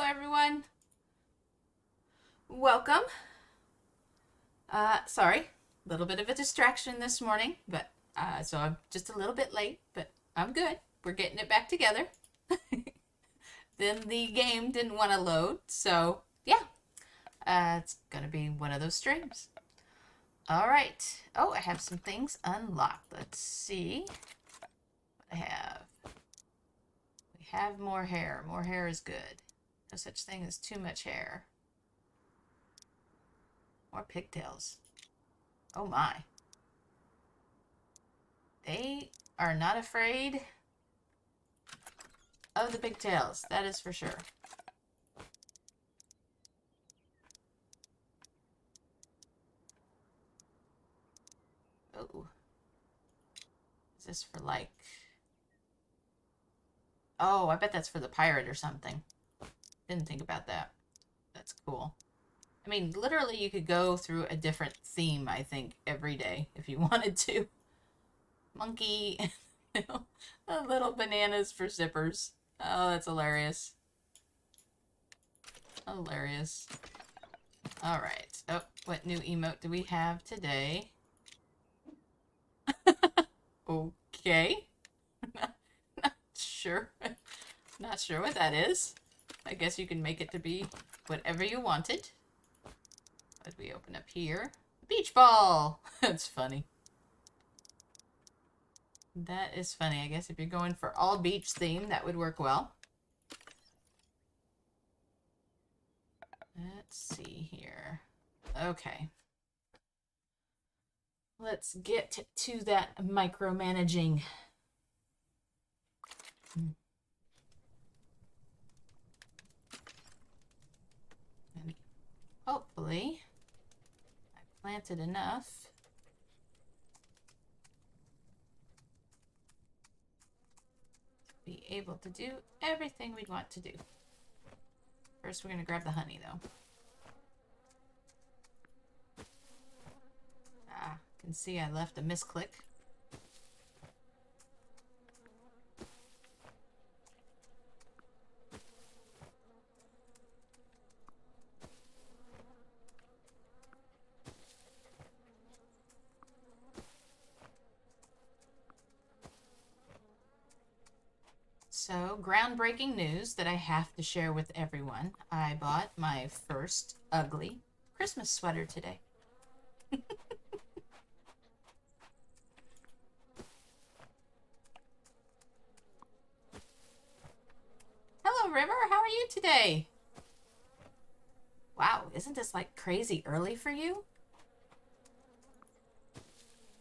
everyone. Welcome. Sorry, a little bit of a distraction this morning, but so I'm just a little bit late, but I'm good. We're getting it back together. Then the game didn't want to load, so yeah, it's gonna be one of those streams. All right. Oh, I have some things unlocked. Let's see what I have. We have more hair. More hair is good. No such thing as too much hair. More pigtails. Oh my. They are not afraid of the pigtails. That is for sure. Oh. Is this for like... Oh, I bet that's for the pirate or something. Didn't think about that. That's cool. I mean, literally you could go through a different theme, I think, every day if you wanted to. Monkey, little bananas for zippers. Oh, that's hilarious. Hilarious. All right. Oh, what new emote do we have today? Okay. Not sure. Not sure what that is. I guess you can make it to be whatever you wanted. What did we open up here? Beach ball! That's funny. That is funny. I guess if you're going for all beach theme, that would work well. Let's see here. Okay. Let's get to that micromanaging. And hopefully, I planted enough. Be able to do everything we'd want to do. First, we're going to grab the honey, though. Ah, can see I left a misclick. So, groundbreaking news that I have to share with everyone. I bought my first ugly Christmas sweater today. Hello, River. How are you today? Wow, isn't this like crazy early for you?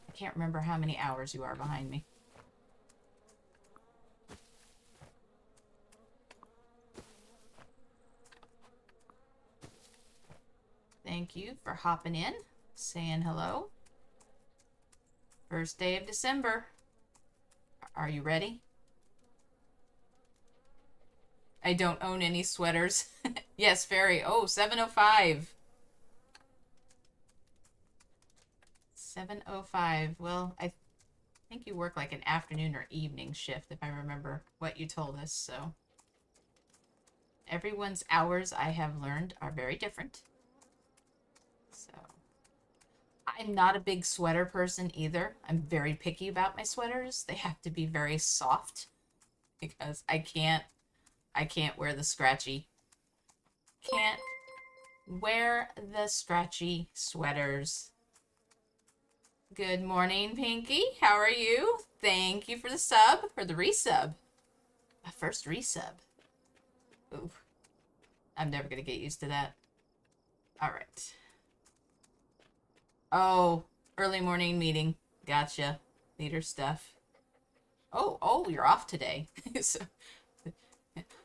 I can't remember how many hours you are behind me. Thank you for hopping in, saying hello. First day of December. Are you ready? I don't own any sweaters. Yes, Fairy. Oh, 7:05. 7:05. Well, I think you work like an afternoon or evening shift, if I remember what you told us, so. Everyone's hours, I have learned, are very different. So, I'm not a big sweater person either. I'm very picky about my sweaters. They have to be very soft because I can't wear the scratchy. Can't wear the scratchy sweaters. Good morning, Pinky. How are you? Thank you for the sub, or the resub. My first resub. Ooh. I'm never going to get used to that. All right. Oh, early morning meeting. Gotcha. Leader stuff. Oh, you're off today. So,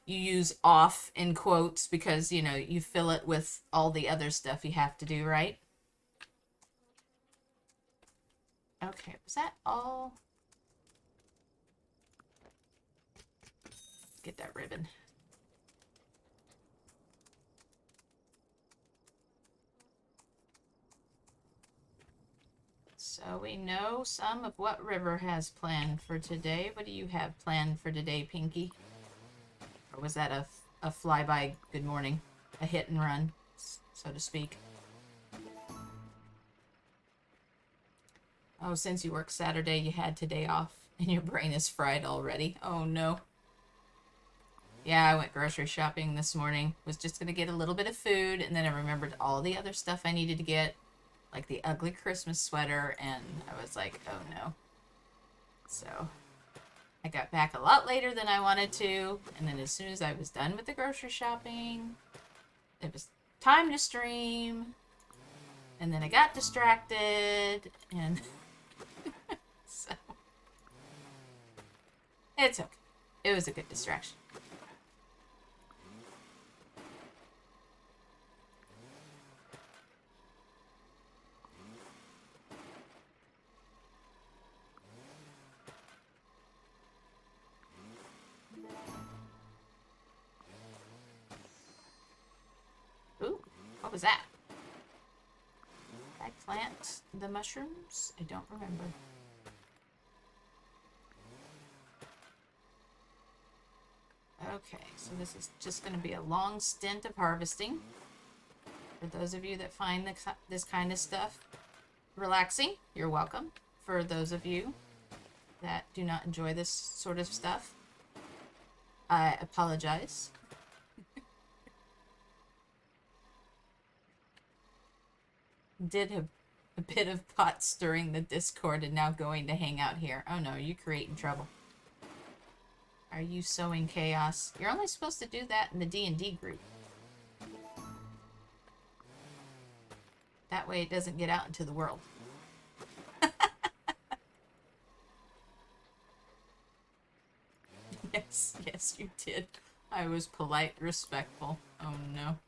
you use off in quotes because, you know, you fill it with all the other stuff you have to do, right? Okay, was that all? Get that ribbon. So we know some of what River has planned for today. What do you have planned for today, Pinky? Or was that a a flyby good morning, a hit and run, so to speak. Oh, since you work Saturday, you had today off, and your brain is fried already. Oh, no. Yeah, I went grocery shopping this morning. Was just going to get a little bit of food, and then I remembered all the other stuff I needed to get, like the ugly Christmas sweater, and I was like, oh, no. So I got back a lot later than I wanted to, and then as soon as I was done with the grocery shopping, it was time to stream, and then I got distracted, and so it's okay. It was a good distraction. Ooh, what was that? Did I plant the mushrooms? I don't remember. Okay, so this is just going to be a long stint of harvesting. For those of you that find this kind of stuff relaxing, you're welcome. For those of you that do not enjoy this sort of stuff, I apologize. Did have a bit of pot stirring the Discord and now going to hang out here. Oh no, you creating trouble. Are you sowing chaos? You're only supposed to do that in the D&D group. That way it doesn't get out into the world. Yes, you did. I was polite, respectful. Oh no.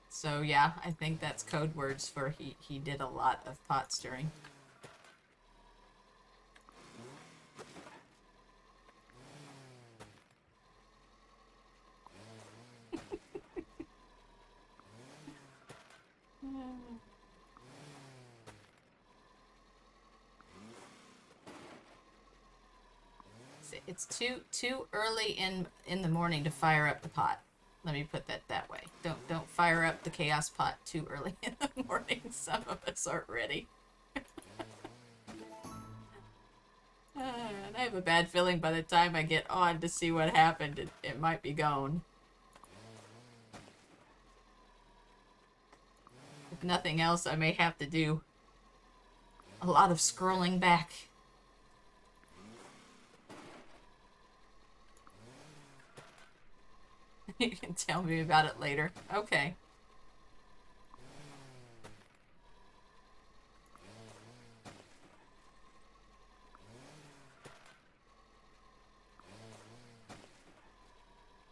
So yeah, I think that's code words for he did a lot of pot stirring. It's too early in the morning to fire up the pot. Let me put that way. Don't fire up the chaos pot too early in the morning. Some of us aren't ready. And I have a bad feeling by the time I get on to see what happened, it might be gone. If nothing else, I may have to do a lot of scrolling back. You can tell me about it later. Okay.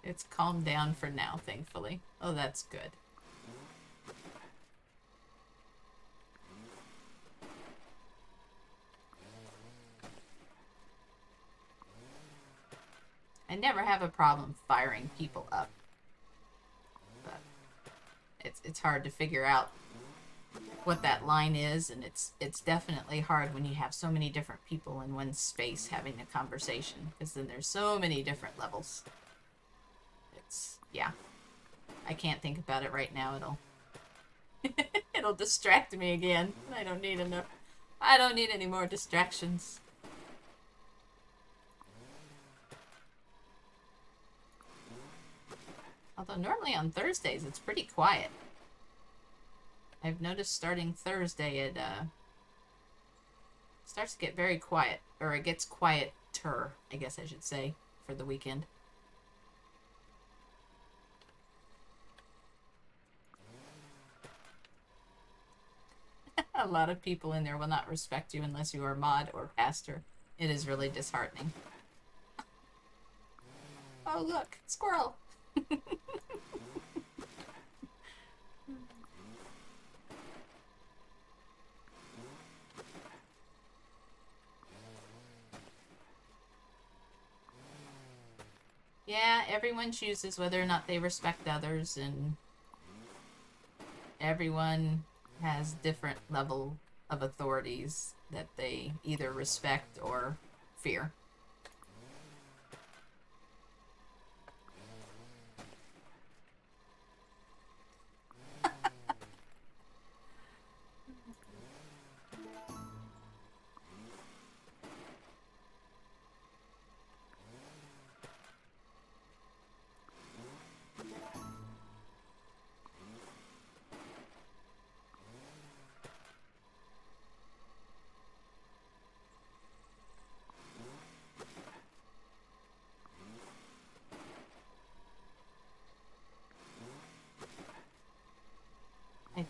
It's calmed down for now, thankfully. Oh, that's good. I never have a problem firing people up. But it's hard to figure out what that line is, and it's definitely hard when you have so many different people in one space having a conversation, because then there's so many different levels. Yeah. I can't think about it right now. It'll distract me again. I don't need any more distractions. Although normally on Thursdays it's pretty quiet. I've noticed starting Thursday it starts to get very quiet, or it gets quieter, I guess I should say, for the weekend. A lot of people in there will not respect you unless you are mod or pastor. It is really disheartening. Oh look, squirrel! Yeah, everyone chooses whether or not they respect others, and everyone has different level of authorities that they either respect or fear.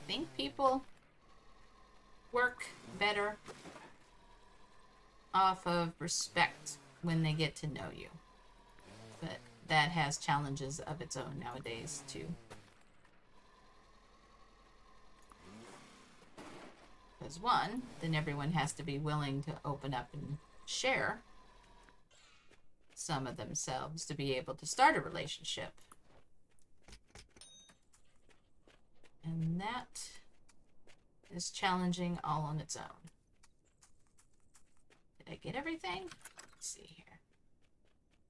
think people work better off of respect when they get to know you. But that has challenges of its own nowadays, too. Because one, then everyone has to be willing to open up and share some of themselves to be able to start a relationship. And that is challenging all on its own. Did I get everything? Let's see here.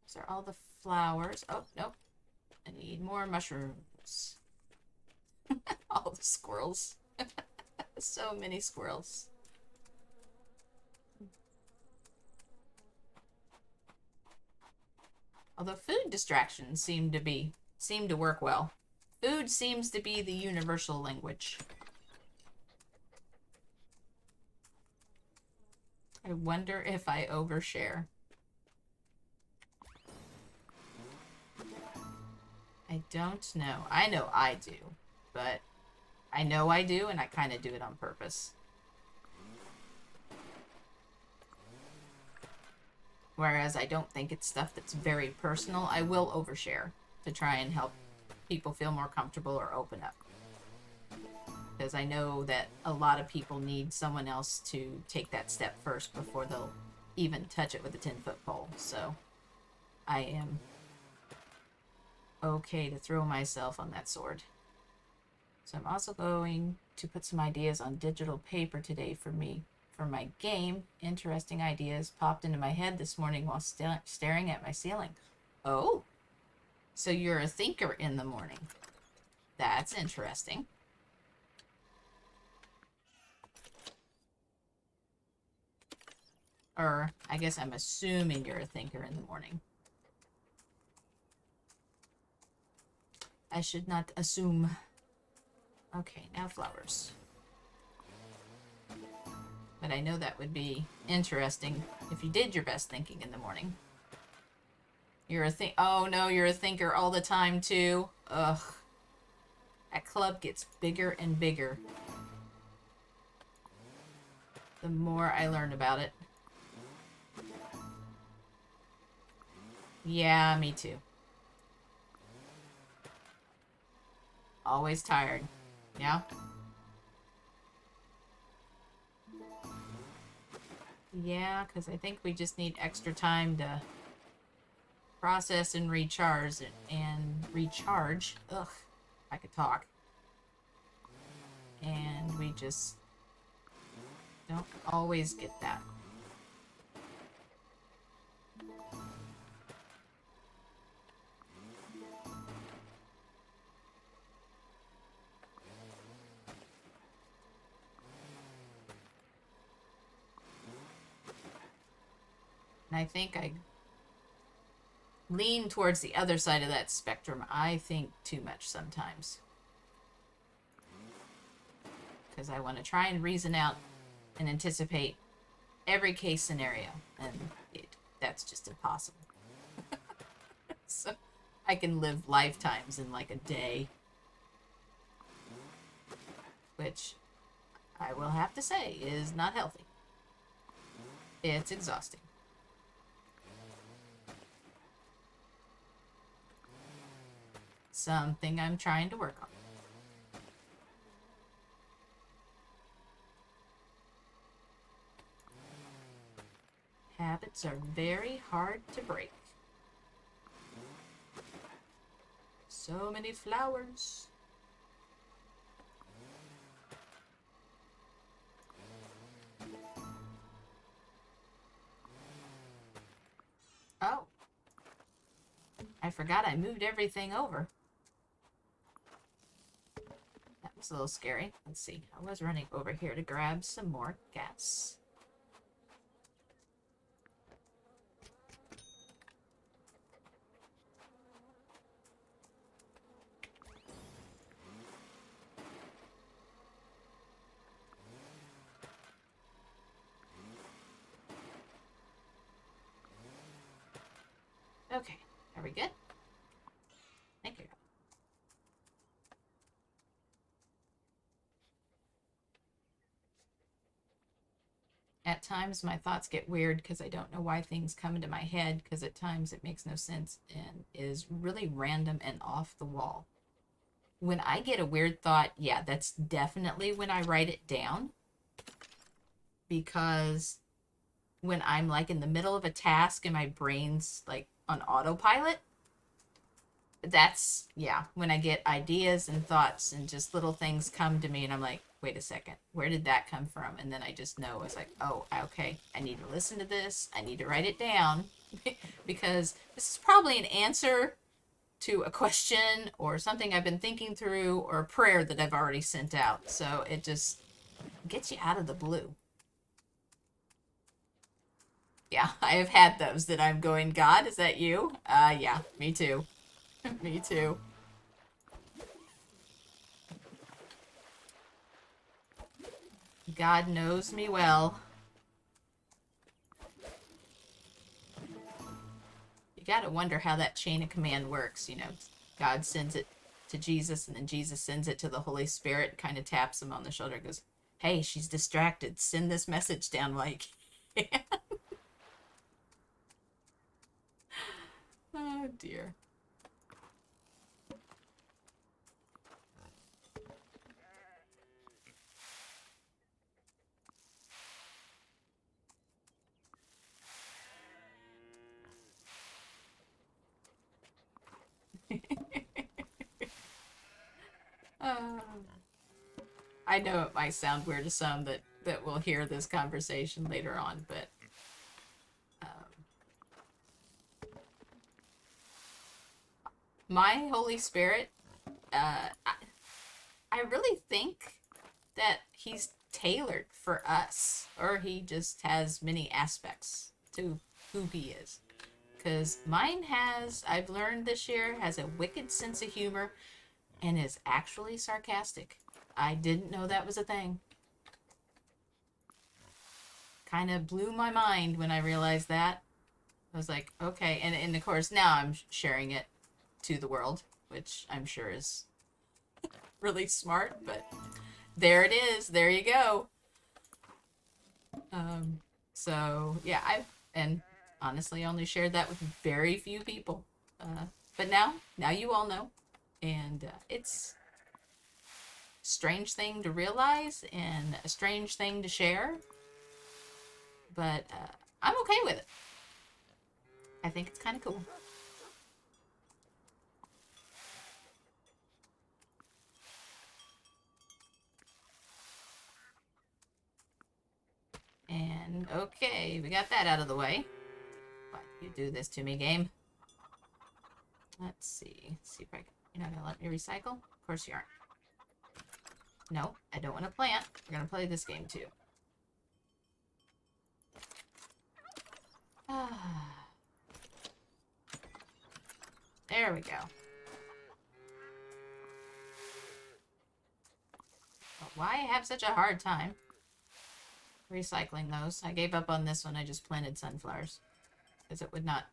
Those are all the flowers. Oh, nope. I need more mushrooms. All the squirrels. So many squirrels. Although food distractions seem to work well. Food seems to be the universal language. I wonder if I overshare. I don't know. I know I do, but I know I do, and I kind of do it on purpose. Whereas I don't think it's stuff that's very personal, I will overshare to try and help people feel more comfortable or open up. Because I know that a lot of people need someone else to take that step first before they'll even touch it with a 10-foot pole. So I am okay to throw myself on that sword. So I'm also going to put some ideas on digital paper today for my game. Interesting ideas popped into my head this morning while staring at my ceiling. Oh, so you're a thinker in the morning. That's interesting. Or I guess I'm assuming you're a thinker in the morning. I should not assume. Okay, now flowers. But I know that would be interesting if you did your best thinking in the morning. You're a oh no, you're a thinker all the time too. Ugh. That club gets bigger and bigger the more I learn about it. Yeah, me too. Always tired. Yeah? Yeah, because I think we just need extra time to process and recharge Ugh, I could talk. And we just don't always get that. And I think I lean towards the other side of that spectrum. I think too much sometimes. Because I want to try and reason out and anticipate every case scenario. And that's just impossible. So I can live lifetimes in like a day. Which I will have to say is not healthy. It's exhausting. Something I'm trying to work on. Habits are very hard to break. So many flowers. Oh. I forgot I moved everything over. That was a little scary. Let's see. I was running over here to grab some more gas. Okay, are we good? Thank you. At times my thoughts get weird because I don't know why things come into my head, because at times it makes no sense and is really random and off the wall. When I get a weird thought, yeah, that's definitely when I write it down, because when I'm like in the middle of a task and my brain's like on autopilot, that's, yeah, when I get ideas and thoughts and just little things come to me and I'm like, wait a second, where did that come from? And then I just know, it's like, oh, okay, I need to listen to this, I need to write it down because this is probably an answer to a question or something I've been thinking through, or a prayer that I've already sent out. So it just gets you out of the blue. Yeah, I have had those that I'm going, God, is that you? Yeah, me too. Me too. God knows me well. You gotta wonder how that chain of command works. God sends it to Jesus, and then Jesus sends it to the Holy Spirit, kind of taps him on the shoulder, goes, hey, she's distracted. Send this message down while you can. Oh, dear. uh, I know it might sound weird to some that will hear this conversation later on, but my Holy Spirit, I really think that he's tailored for us, or he just has many aspects to who he is. Because mine has, I've learned this year, has a wicked sense of humor and is actually sarcastic. I didn't know that was a thing. Kind of blew my mind when I realized that. I was like, okay. And of course, now I'm sharing it to the world, which I'm sure is really smart, but there it is. There you go. So yeah, and honestly only shared that with very few people. But now you all know, and it's a strange thing to realize and a strange thing to share, but I'm okay with it. I think it's kind of cool. And okay, we got that out of the way. Why do you do this to me, game? Let's see. See if I can. You're not gonna let me recycle? Of course you aren't. No, I don't want to plant. We're gonna play this game too. There we go. But why I have such a hard time recycling those? I gave up on this one. I just planted sunflowers because it would not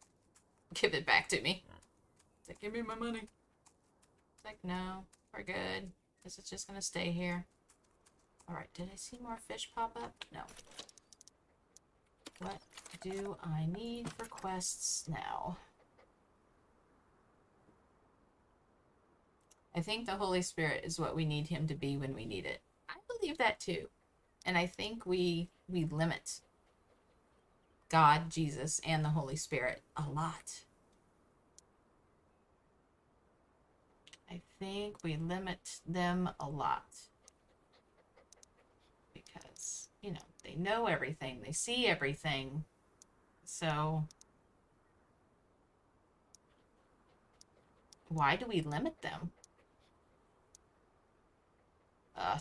give it back to me. It's like, give me my money. It's like, no, we're good. This is just gonna stay here. Alright, did I see more fish pop up? No. What do I need for quests now? I think the Holy Spirit is what we need him to be when we need it. I believe that too. And I think we limit God, Jesus, and the Holy Spirit a lot. I think we limit them a lot. Because, they know everything. They see everything. So, why do we limit them?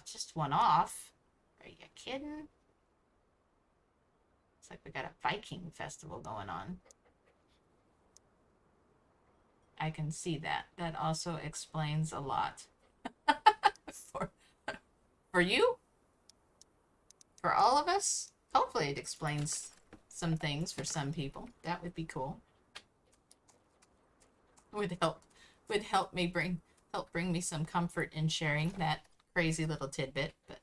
Just one off. Are you kidding? It's like we got a Viking festival going on. I can see that. That also explains a lot. For you? For all of us? Hopefully it explains some things for some people. That would be cool. Would help me bring me some comfort in sharing that crazy little tidbit, but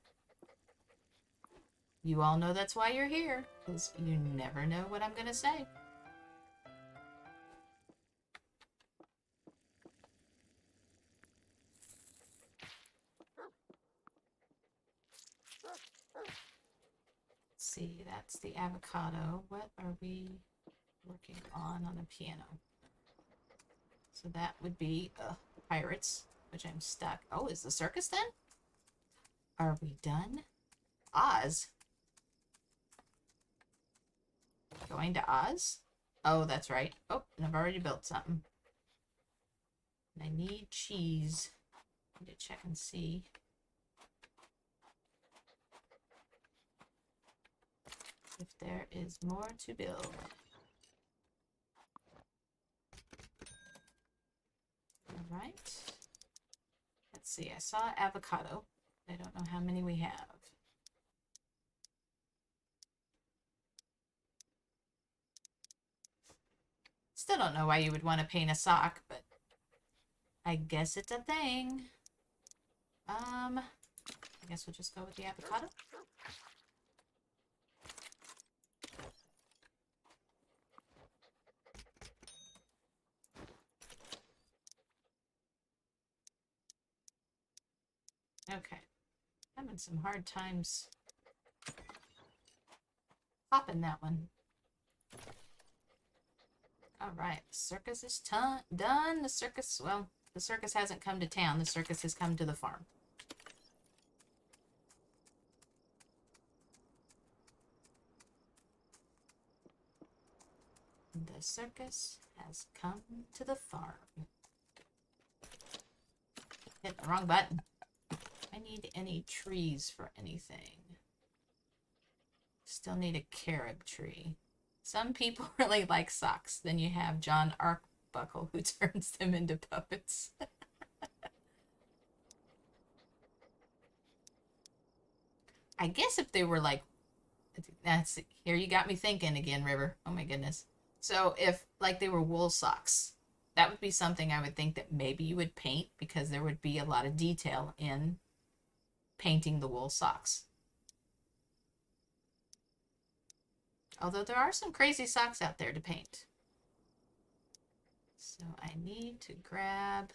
You all know that's why you're here, because you never know what I'm gonna say. Let's see, that's the avocado. What are we working on the piano? So that would be pirates, which I'm stuck. Oh, is the circus then? Are we done? Oz? Going to Oz? Oh, that's right. Oh, and I've already built something. And I need cheese. I need to check and see. If there is more to build. Alright. Let's see, I saw avocado. I don't know how many we have. Still don't know why you would want to paint a sock, but I guess it's a thing. I guess we'll just go with the avocado. Okay. Having some hard times popping that one. Alright, circus is done. The circus, well, the circus hasn't come to town. The circus has come to the farm. The circus has come to the farm. Hit the wrong button. I need any trees for anything. Still need a carob tree. Some people really like socks. Then you have John Arbuckle who turns them into puppets. I guess if they were like, that's here you got me thinking again, River. Oh my goodness. So if like they were wool socks, that would be something I would think that maybe you would paint because there would be a lot of detail in painting the wool socks. Although there are some crazy socks out there to paint. So I need to grab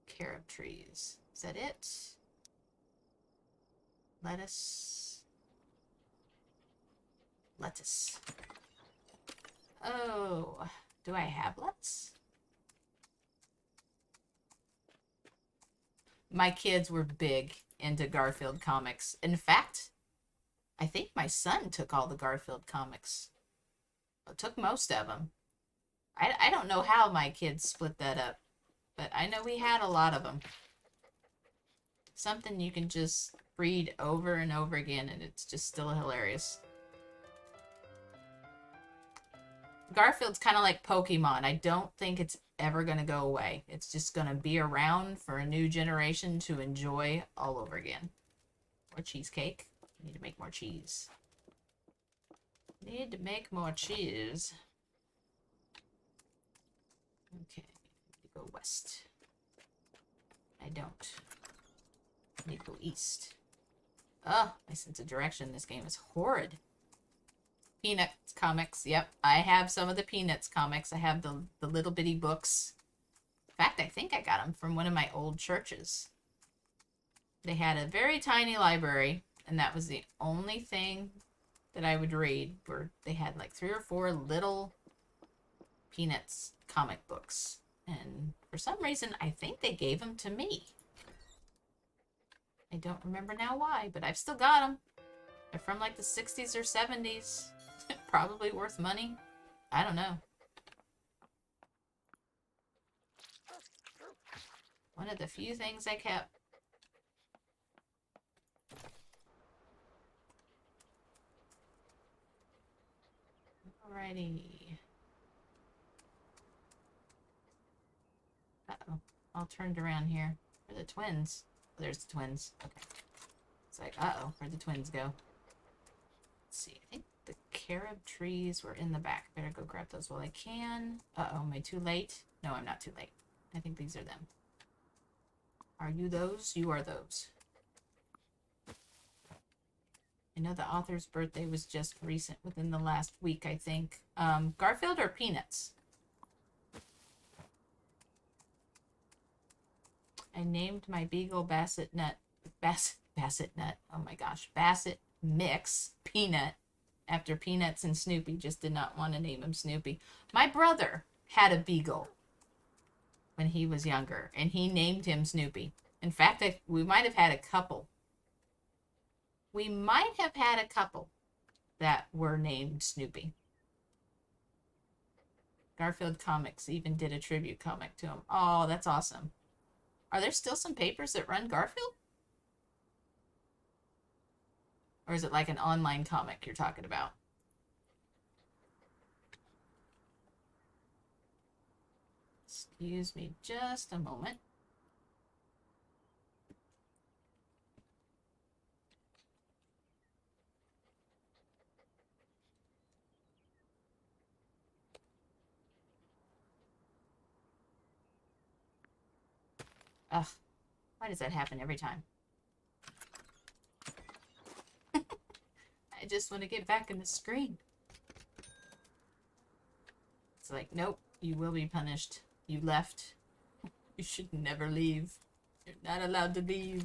carob trees. Is that it? Lettuce. Oh, do I have lettuce? My kids were big into Garfield comics. In fact, I think my son took all the Garfield comics. Well, took most of them. I don't know how my kids split that up, but I know we had a lot of them. Something you can just read over and over again, and it's just still hilarious. Garfield's kind of like Pokemon. I don't think it's ever going to go away. It's just going to be around for a new generation to enjoy all over again. More cheesecake. Need to make more cheese. Need to make more cheese. Okay, go west. I don't. Need to go east. Oh, my sense of direction in this game is horrid. Peanuts comics. Yep, I have some of the Peanuts comics. I have the little bitty books. In fact, I think I got them from one of my old churches. They had a very tiny library, and that was the only thing that I would read. Where they had like 3 or 4 little Peanuts comic books. And for some reason, I think they gave them to me. I don't remember now why, but I've still got them. They're from like the 60s or 70s. Probably worth money. I don't know. One of the few things I kept. Alrighty. Uh-oh. All turned around here. Where are the twins? Oh, there's the twins. Okay. It's like, uh-oh. Where'd the twins go? Let's see. I think the carob trees were in the back. Better go grab those while I can. Uh-oh. Am I too late? No, I'm not too late. I think these are them. Are you those? You are those. I know the author's birthday was just recent, within the last week, I think. Garfield or Peanuts? I named my beagle Basset Nut. Basset Nut. Oh my gosh. Basset Mix Peanut after Peanuts and Snoopy. Just did not want to name him Snoopy. My brother had a beagle when he was younger, and he named him Snoopy. In fact, we might have had a couple. We might have had a couple that were named Snoopy. Garfield Comics even did a tribute comic to him. Oh, that's awesome. Are there still some papers that run Garfield? Or is it like an online comic you're talking about? Excuse me just a moment. Ugh, why does that happen every time? I just want to get back in the screen. It's like, nope, you will be punished. You left. You should never leave. You're not allowed to leave.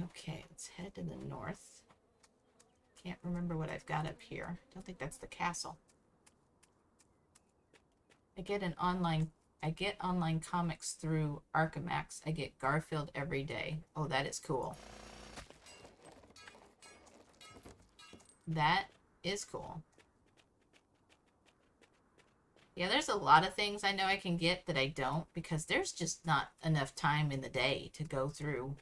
Okay, let's head to the north. Can't remember what I've got up here. Don't think that's the castle. I get online comics through Archamax. I get Garfield every day. Oh, that is cool. That is cool. Yeah, there's a lot of things I know I can get that I don't, because there's just not enough time in the day to go through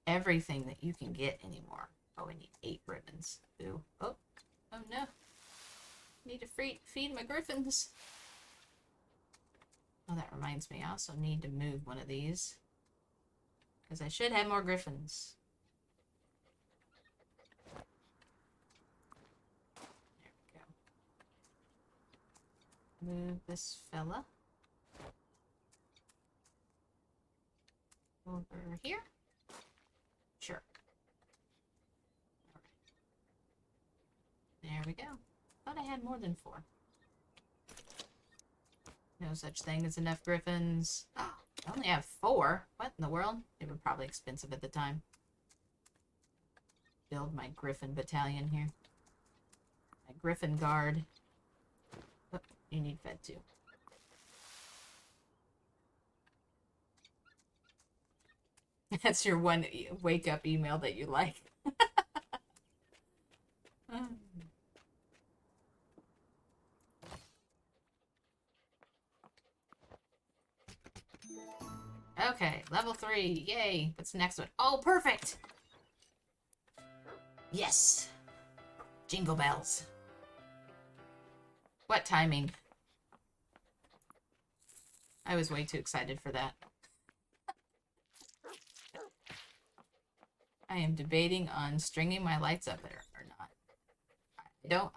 everything that you can get anymore. Oh, I need 8 ribbons. Ooh. Oh no. Need to feed my griffins. Oh, that reminds me. I also need to move one of these, because I should have more griffins. There we go. Move this fella over here. Sure. There we go. Thought I had more than 4. No such thing as enough griffins. Oh, I only have 4. What in the world? They were probably expensive at the time. Build my griffin battalion here. My griffin guard. Oh, you need fed too. That's your one wake up email that you like. Okay, level 3. Yay. What's the next one? Oh, perfect. Yes. Jingle bells. What timing? I was way too excited for that. I am debating on stringing my lights up there or not.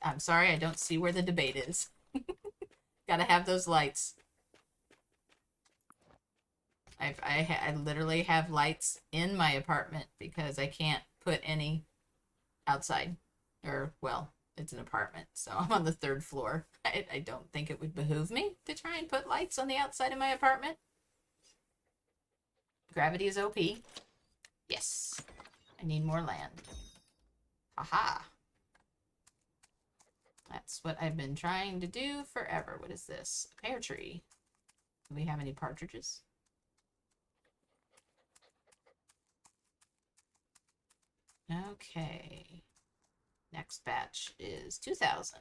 I'm sorry, I don't see where the debate is. Gotta have those lights. I literally have lights in my apartment because I can't put any outside. Or, well, it's an apartment, so I'm on the 3rd floor. I don't think it would behoove me to try and put lights on the outside of my apartment. Gravity is OP. Yes. I need more land. Aha. That's what I've been trying to do forever. What is this? A pear tree. Do we have any partridges? Okay. Next batch is 2,000.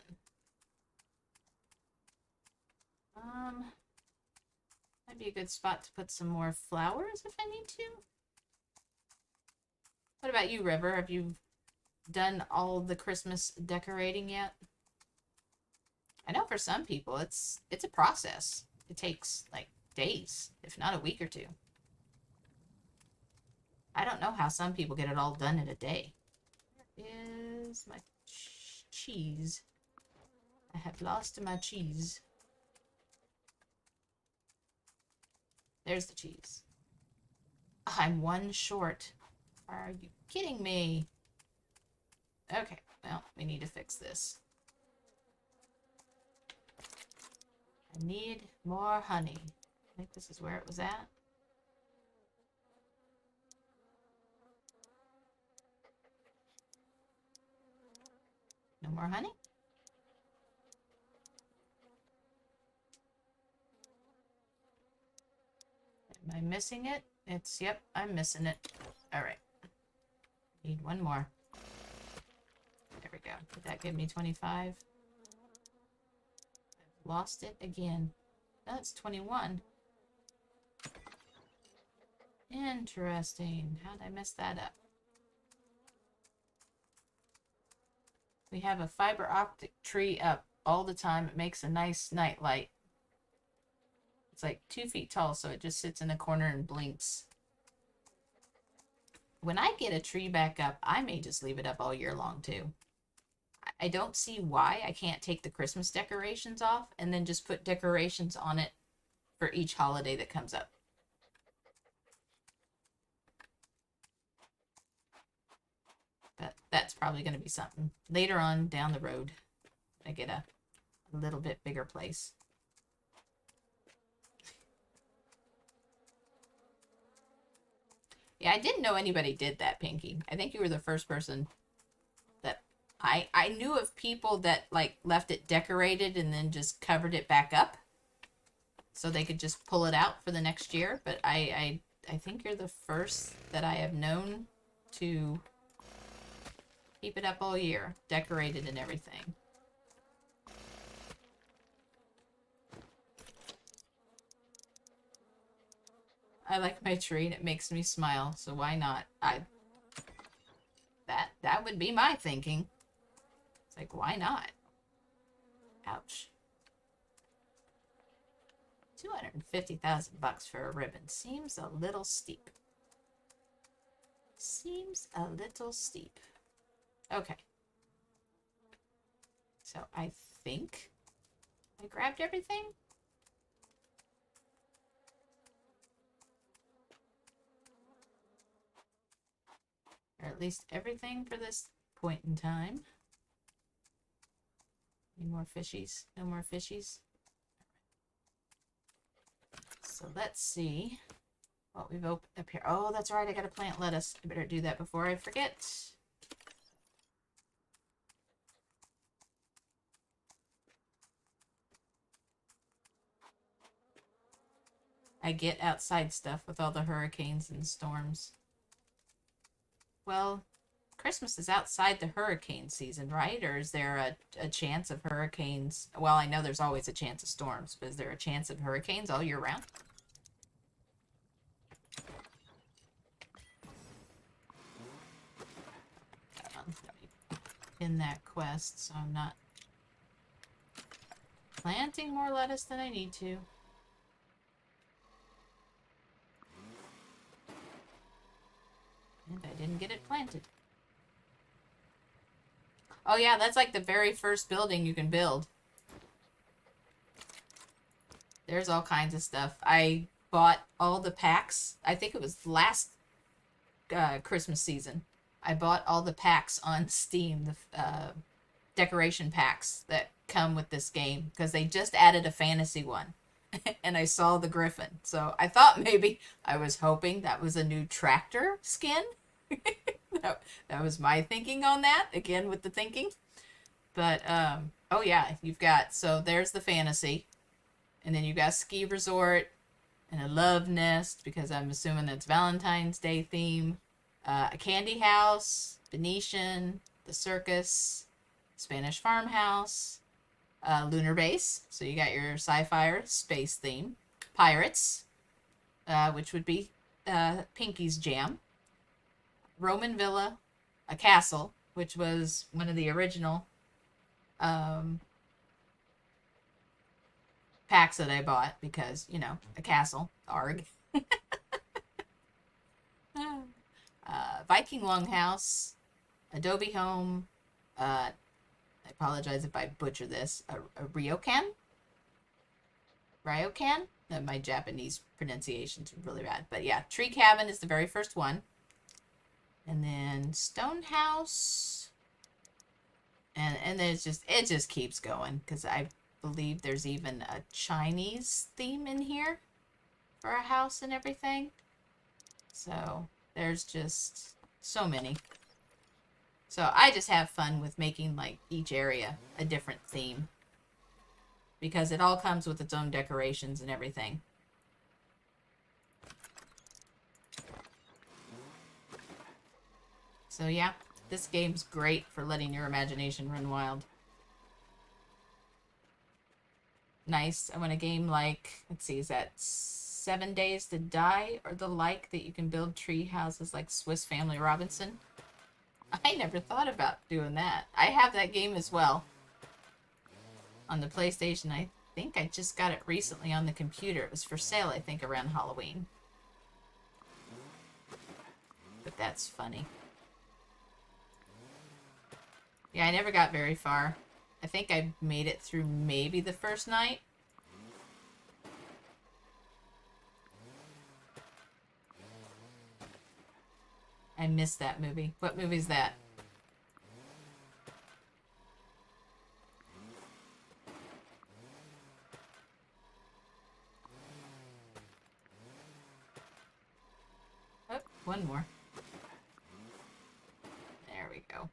Might be a good spot to put some more flowers if I need to. What about you, River? Have you done all the Christmas decorating yet? I know for some people it's a process. It takes like days, if not a week or 2. I don't know how some people get it all done in a day. Where is my cheese? I have lost my cheese. There's the cheese. I'm one short. Are you kidding me? Okay, well, we need to fix this. I need more honey. I think this is where it was at. No more honey? Am I missing it? Yep, I'm missing it. All right. Need one more. There we go. Did that give me 25? I've lost it again. That's 21. Interesting. How did I mess that up? We have a fiber optic tree up all the time. It makes a nice night light. It's like 2 feet tall, so it just sits in the corner and blinks. When I get a tree back up, I may just leave it up all year long, too. I don't see why I can't take the Christmas decorations off and then just put decorations on it for each holiday that comes up. But that's probably going to be something later on down the road. I get a little bit bigger place. Yeah, I didn't know anybody did that, Pinky. I think you were the first person that I knew of people that like left it decorated and then just covered it back up so they could just pull it out for the next year. But I think you're the first that I have known to keep it up all year, decorated and everything. I like my tree and it makes me smile, so why not? That would be my thinking. It's like, why not? Ouch. 250,000 bucks for a ribbon seems a little steep. Seems a little steep. Okay. So I think I grabbed everything. Or at least everything for this point in time. Any more fishies? No more fishies? So let's see what we've opened up here. Oh, that's right. I got to plant lettuce. I better do that before I forget. I get outside stuff with all the hurricanes and storms. Well, Christmas is outside the hurricane season, right? Or is there a chance of hurricanes? Well, I know there's always a chance of storms, but is there a chance of hurricanes all year round? In that quest, so I'm not planting more lettuce than I need to. And I didn't get it planted. Oh yeah, that's like the very first building you can build. There's all kinds of stuff. I bought all the packs. I think it was last Christmas season. I bought all the packs on Steam, the decoration packs that come with this game, because they just added a fantasy one. And I saw the griffin. So I thought maybe, I was hoping that was a new tractor skin. that was my thinking on that, again with the thinking. But, oh yeah, you've got, so there's the fantasy. And then you've got ski resort and a love nest, because I'm assuming that's Valentine's Day theme. A candy house, Venetian, the circus, Spanish farmhouse, lunar base. So you got your sci-fi space theme. Pirates, which would be Pinky's jam. Roman villa, a castle, which was one of the original packs that I bought, because, you know, a castle, arg. Viking longhouse, adobe home, I apologize if I butcher this, a ryokan? My Japanese pronunciation's really bad. But yeah, tree cabin is the very first one. And then stone house. And then it just keeps going, because I believe there's even a Chinese theme in here for a house and everything. So there's just so many. So I just have fun with making like each area a different theme, because it all comes with its own decorations and everything. So yeah, this game's great for letting your imagination run wild. Nice. I want a game like, let's see, is that 7 Days to Die or the like, that you can build tree houses like Swiss Family Robinson? I never thought about doing that. I have that game as well on the PlayStation. I think I just got it recently on the computer. It was for sale, I think, around Halloween. But that's funny. Yeah, I never got very far. I think I made it through maybe the first night. I missed that movie. What movie's that? Oh, one more. There we go.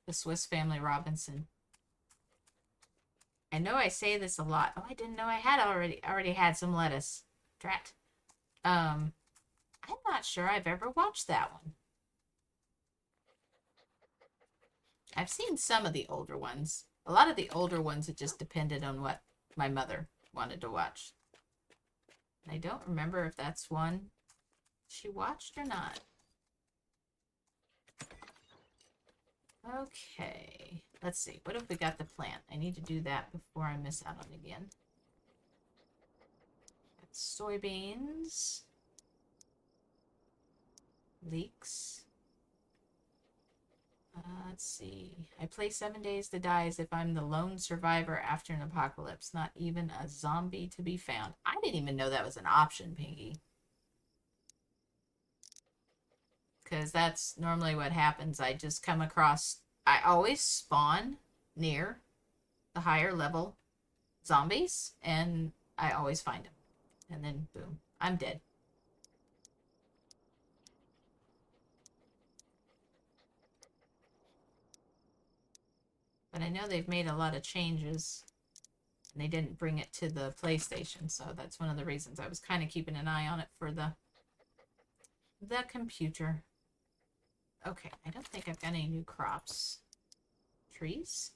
The Swiss Family Robinson. I know I say this a lot. Oh, I didn't know I had already had some lettuce. Drat. I'm not sure I've ever watched that one. I've seen some of the older ones. A lot of the older ones, it just depended on what my mother wanted to watch. I don't remember if that's one she watched or not. Okay, let's see. What have we got to plant? I need to do that before I miss out on it again. Got soybeans. Leeks. Let's see. I play 7 Days to Die as if I'm the lone survivor after an apocalypse. Not even a zombie to be found. I didn't even know that was an option, Pinky. Because that's normally what happens. I just come across... I always spawn near the higher level zombies, and I always find them. And then, boom, I'm dead. But I know they've made a lot of changes, and they didn't bring it to the PlayStation, so that's one of the reasons I was kind of keeping an eye on it for the computer. Okay, I don't think I've got any new crops. Trees?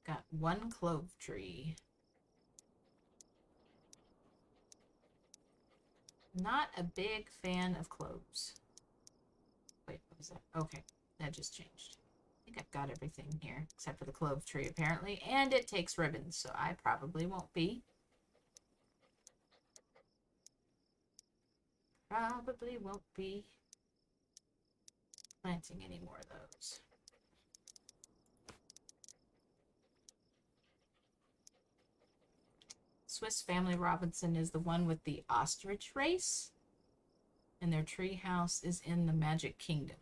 Got one clove tree. Not a big fan of cloves. Wait, what was that? Okay, that just changed. I think I've got everything here, except for the clove tree, apparently. And it takes ribbons, so I probably won't be. Probably won't be planting any more of those. Swiss Family Robinson is the one with the ostrich race, and their tree house is in the Magic Kingdom.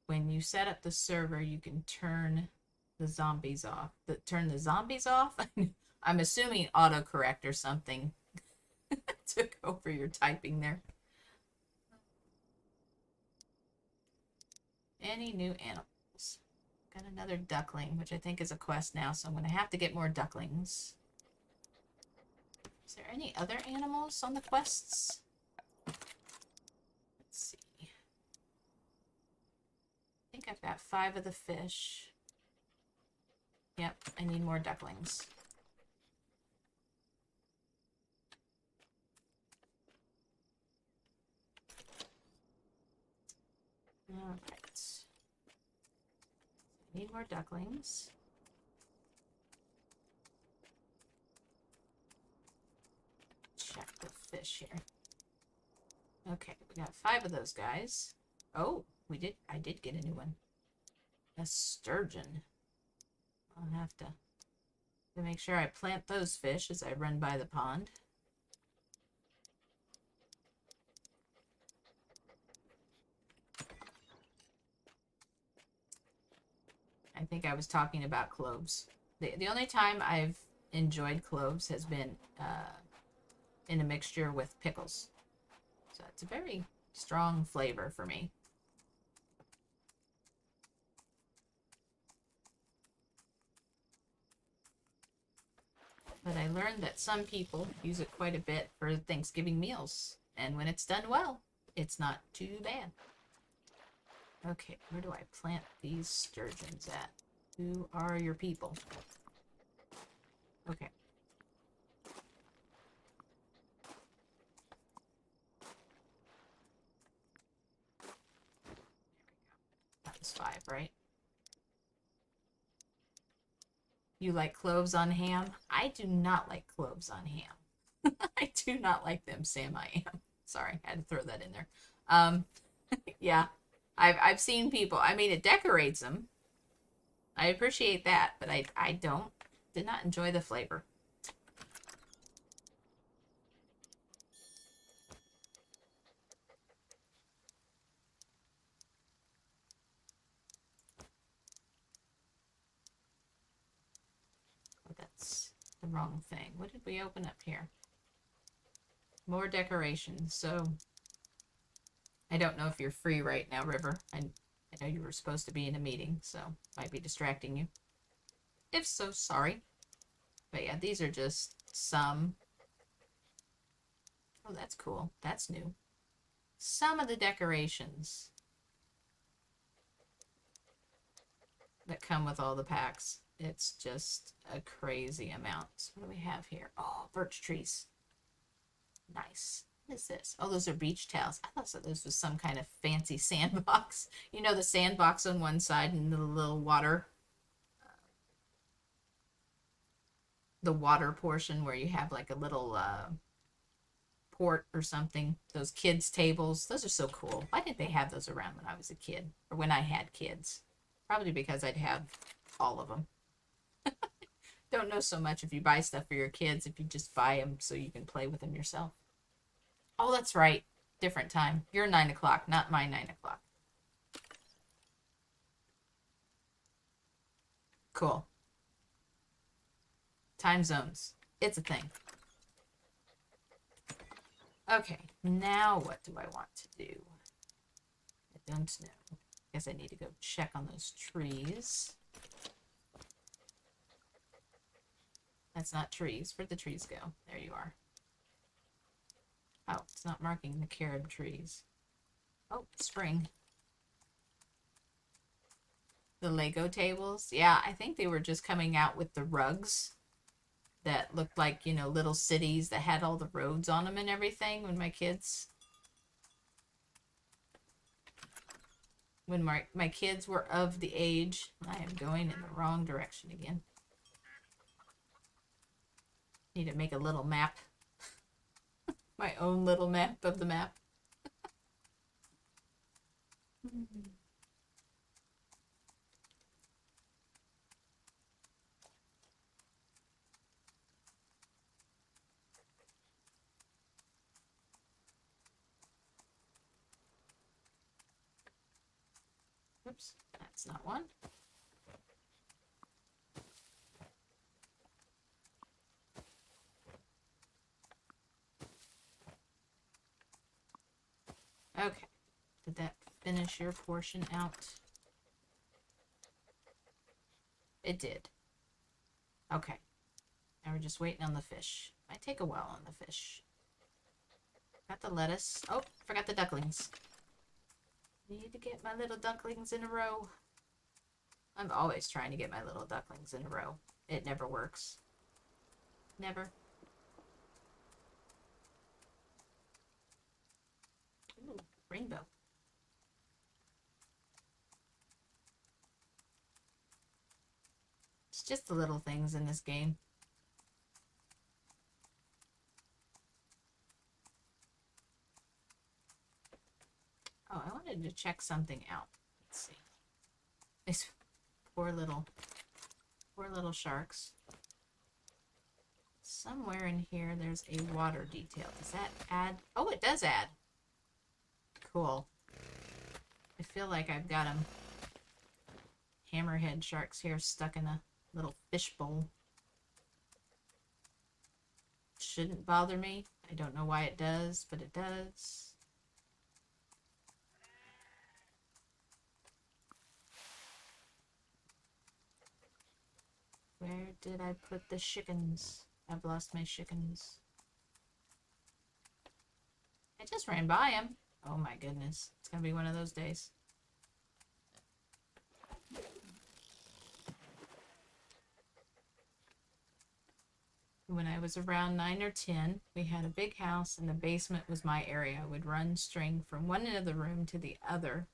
When you set up the server, you can turn the zombies off. Turn the zombies off? I'm assuming autocorrect or something took over your typing there. Any new animals? Got another duckling, which I think is a quest now, so I'm going to have to get more ducklings. Is there any other animals on the quests? Let's see. I think I've got 5 of the fish. Yep, I need more ducklings. Alright. Need more ducklings. Check the fish here. Okay, we got 5 of those guys. Oh, I did get a new one. A sturgeon. I'll have to make sure I plant those fish as I run by the pond. I think I was talking about cloves. The only time I've enjoyed cloves has been in a mixture with pickles. So it's a very strong flavor for me. But I learned that some people use it quite a bit for Thanksgiving meals. And when it's done well, it's not too bad. Okay, where do I plant these sturgeons at? Who are your people? Okay. That was 5, right? You like cloves on ham? I do not like cloves on ham. I do not like them, Sam. I am. Sorry, I had to throw that in there. Yeah, I've seen people. I mean, it decorates them. I appreciate that, but I did not enjoy the flavor. Oh, that's the wrong thing. What did we open up here? More decorations. So I don't know if you're free right now, River. I know you were supposed to be in a meeting, so might be distracting you. If so, sorry. But yeah, these are just some. Oh, that's cool. That's new. Some of the decorations that come with all the packs. It's just a crazy amount. So what do we have here? Oh, birch trees. Nice. What is this? Oh, those are beach towels. I thought this was some kind of fancy sandbox. You know, the sandbox on one side and the little water. The water portion where you have like a little port or something. Those kids' tables. Those are so cool. Why didn't they have those around when I was a kid? Or when I had kids? Probably because I'd have all of them. Don't know so much if you buy stuff for your kids, if you just buy them so you can play with them yourself. Oh, that's right. Different time. You're 9 o'clock, not my 9 o'clock. Cool. Time zones. It's a thing. Okay, now what do I want to do? I don't know. I guess I need to go check on those trees. That's not trees. Where'd the trees go? There you are. Oh, it's not marking the carob trees. Oh, spring. The Lego tables. Yeah, I think they were just coming out with the rugs that looked like, you know, little cities that had all the roads on them and everything when my kids... When my kids were of the age... I am going in the wrong direction again. Need to make a little map. My own little map of the map. Oops, that's not one. Okay. Did that finish your portion out? It did. Okay. Now we're just waiting on the fish. Might take a while on the fish. Got the lettuce. Oh, forgot the ducklings. Need to get my little ducklings in a row. I'm always trying to get my little ducklings in a row. It never works. Never. Ooh, rainbow. It's just the little things in this game. Oh, I wanted to check something out. Let's see. This poor little Poor little sharks. Somewhere in here there's a water detail. Does that add? Oh, it does add. Cool. I feel like I've got them hammerhead sharks here stuck in a little fish bowl. Shouldn't bother me. I don't know why it does, but it does. Where did I put the chickens? I've lost my chickens. I just ran by him. Oh my goodness. It's gonna be one of those days. When I was around 9 or 10, we had a big house and the basement was my area. I would run string from one end of the room to the other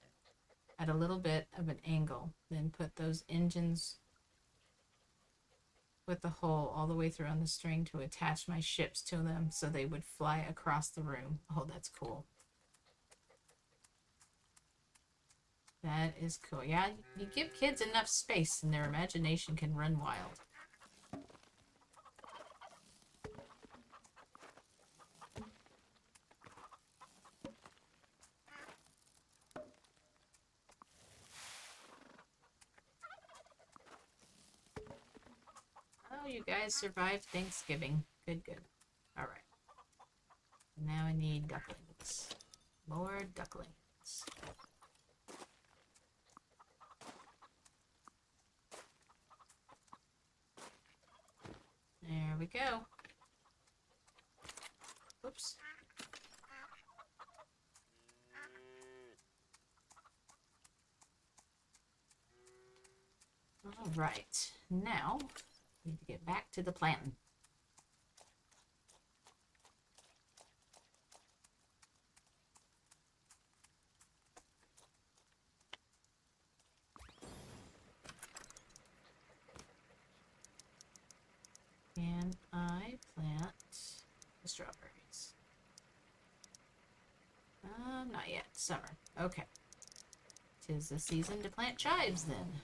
at a little bit of an angle, then put those engines with the hole all the way through on the string to attach my ships to them so they would fly across the room. Oh, that's cool. That is cool. Yeah, you give kids enough space and their imagination can run wild. Oh, you guys survived Thanksgiving. Good, good. Alright. Now I need ducklings. More ducklings. There we go. Oops. Alright. Now, we need to get back to the planting. Can I plant the strawberries? Not yet. Summer. Okay. 'Tis the season to plant chives then.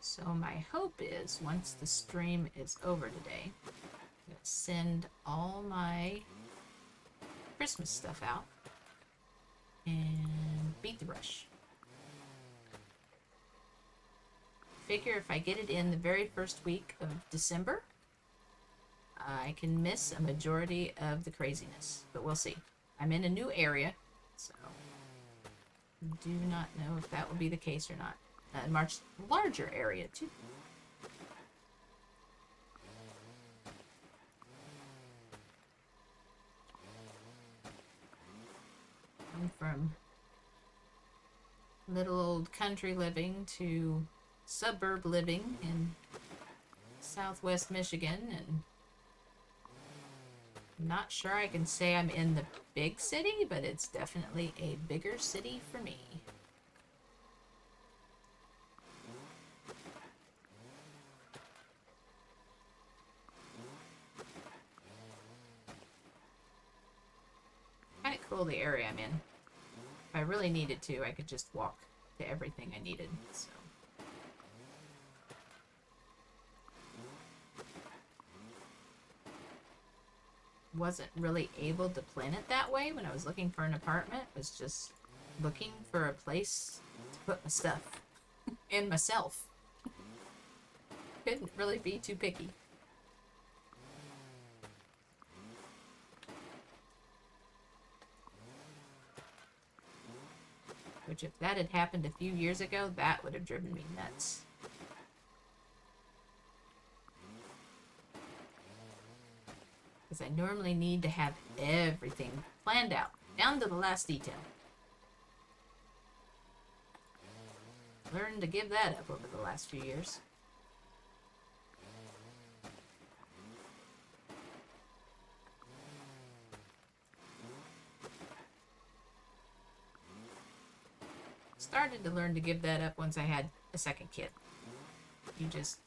So my hope is once the stream is over today, I'll send all my Christmas stuff out and beat the rush. Figure if I get it in the very first week of December, I can miss a majority of the craziness, but we'll see. I'm in a new area, so do not know if that will be the case or not. A much larger area too. I'm from little old country living to suburb living in southwest Michigan, and I'm not sure I can say I'm in the big city, but it's definitely a bigger city for me. Kind of cool the area I'm in. If I really needed to, I could just walk to everything I needed, so. Wasn't really able to plan it that way when I was looking for an apartment. Was just looking for a place to put my stuff and myself. Couldn't really be too picky. Which, if that had happened a few years ago, that would have driven me nuts. Because I normally need to have everything planned out, down to the last detail. Learned to give that up over the last few years. Started to learn to give that up once I had a second kid.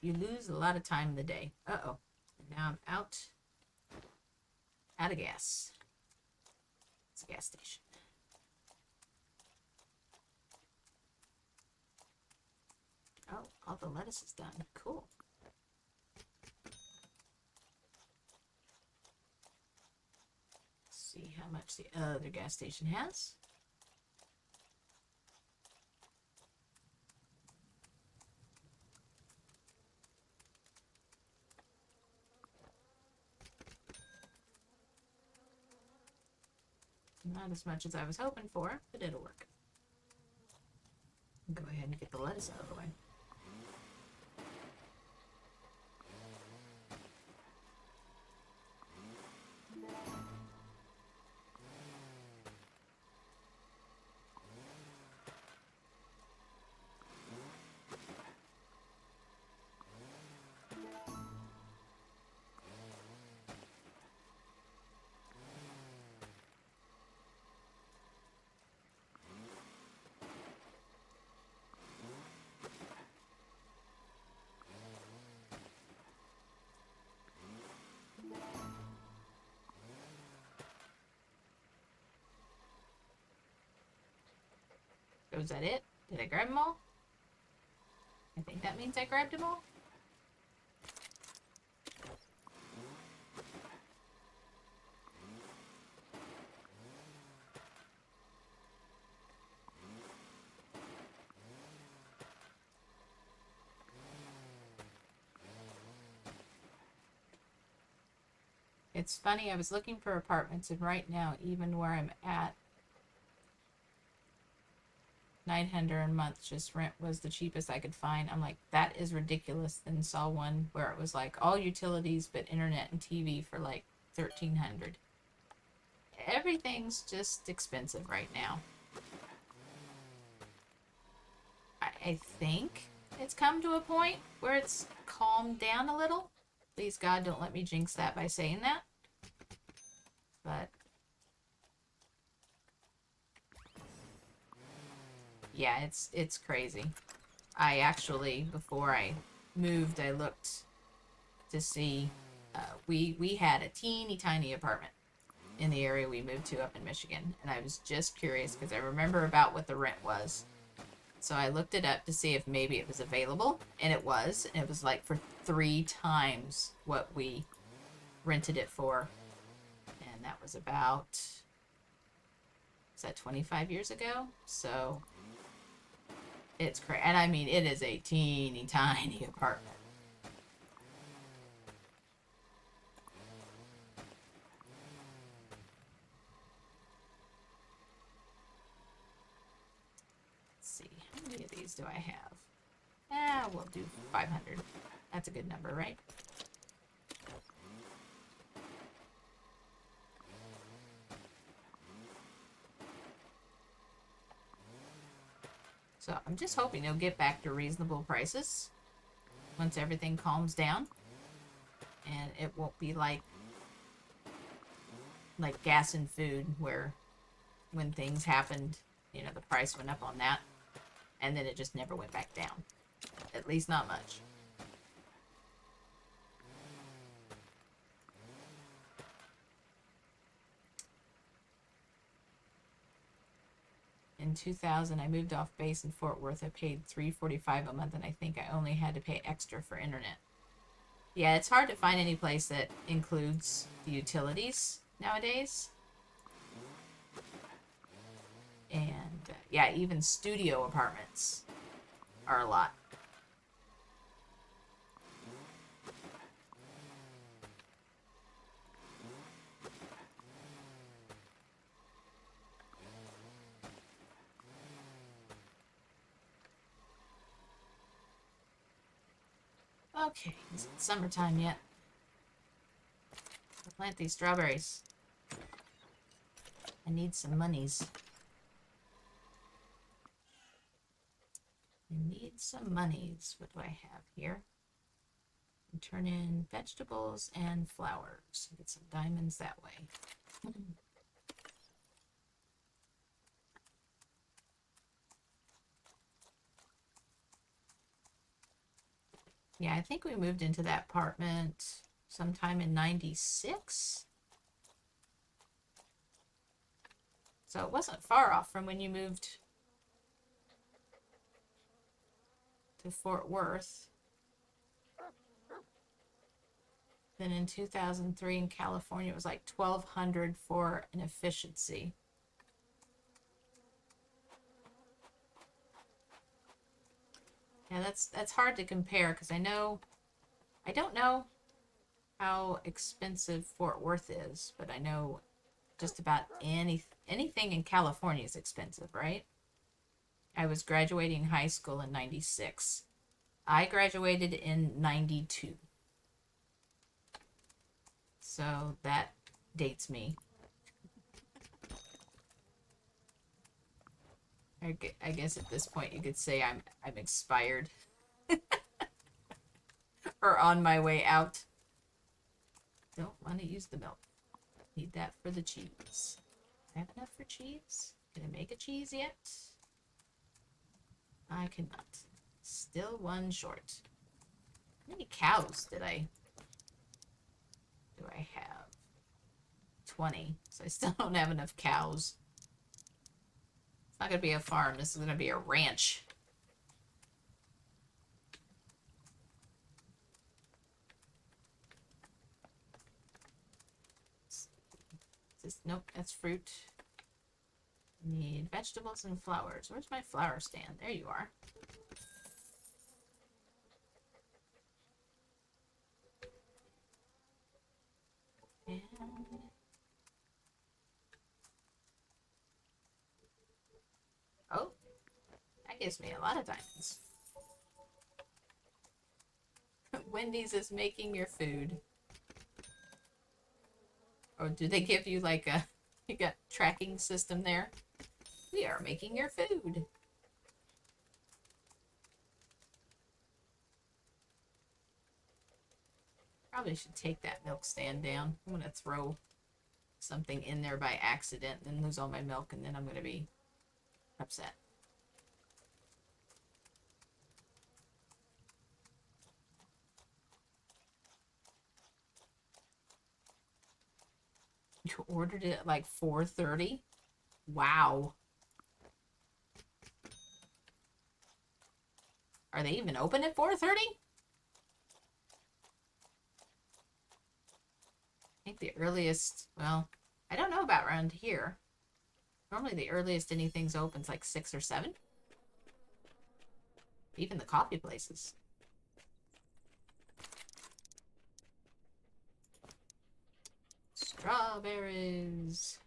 You lose a lot of time in the day. Uh-oh. And now I'm out of gas. It's a gas station. Oh, all the lettuce is done. Cool. Let's see how much the other gas station has. Not as much as I was hoping for, but it'll work. Go ahead and get the lettuce out of the way. Was that it? Did I grab them all? I think that means I grabbed them all. It's funny, I was looking for apartments, and right now, even where I'm at, $900 a month just rent was the cheapest I could find. I'm like, that is ridiculous. Then saw one where it was like all utilities but internet and TV for like $1,300. Everything's just expensive right now. I think it's come to a point where it's calmed down a little. Please God, don't let me jinx that by saying that. But yeah, it's crazy. I actually, before I moved, I looked to see, we had a teeny tiny apartment in the area we moved to up in Michigan, and I was just curious because I remember about what the rent was. So I looked it up to see if maybe it was available, and it was. And it was like for 3 times what we rented it for, and that was about, is that 25 years ago? So it's crazy. And I mean, it is a teeny tiny apartment. How many of these do I have? We'll do 500. That's a good number, right? So I'm just hoping they'll get back to reasonable prices once everything calms down. And it won't be like gas and food, where when things happened, you know, the price went up on that. And then it just never went back down. At least not much. In 2000, I moved off base in Fort Worth. I paid $345 a month, and I think I only had to pay extra for internet. Yeah, it's hard to find any place that includes the utilities nowadays. And yeah, even studio apartments are a lot. Okay, is it summertime yet? plant these strawberries. I need some monies. I need some monies. What do I have here? And turn in vegetables and flowers. Get some diamonds that way. Yeah, I think we moved into that apartment sometime in 96. So it wasn't far off from when you moved to Fort Worth. Then in 2003 in California, it was like $1,200 for an efficiency. Yeah, that's hard to compare because I don't know how expensive Fort Worth is, but I know just about anything in California is expensive, right? I was graduating high school in 96. I graduated in 92. So that dates me. I guess at this point you could say I'm expired. Or on my way out. Don't want to use the milk. Need that for the cheese. I have enough for cheese? Can I make a cheese yet? I cannot. Still one short. How many cows do I have? 20. So I still don't have enough cows. It's not going to be a farm. This is going to be a ranch. Nope, that's fruit. Need vegetables and flowers. Where's my flower stand? There you are. And oh, that gives me a lot of diamonds. Wendy's is making your food. Or do they give you like a, you got tracking system there? We are making your food. Probably should take that milk stand down. I'm going to throw something in there by accident and then lose all my milk, and then I'm going to be upset. You ordered it at like 4:30? Wow. Are they even open at 4:30? I think the earliest, well, I don't know about around here. Normally the earliest anything's open is like 6 or 7. Even the coffee places. Strawberries.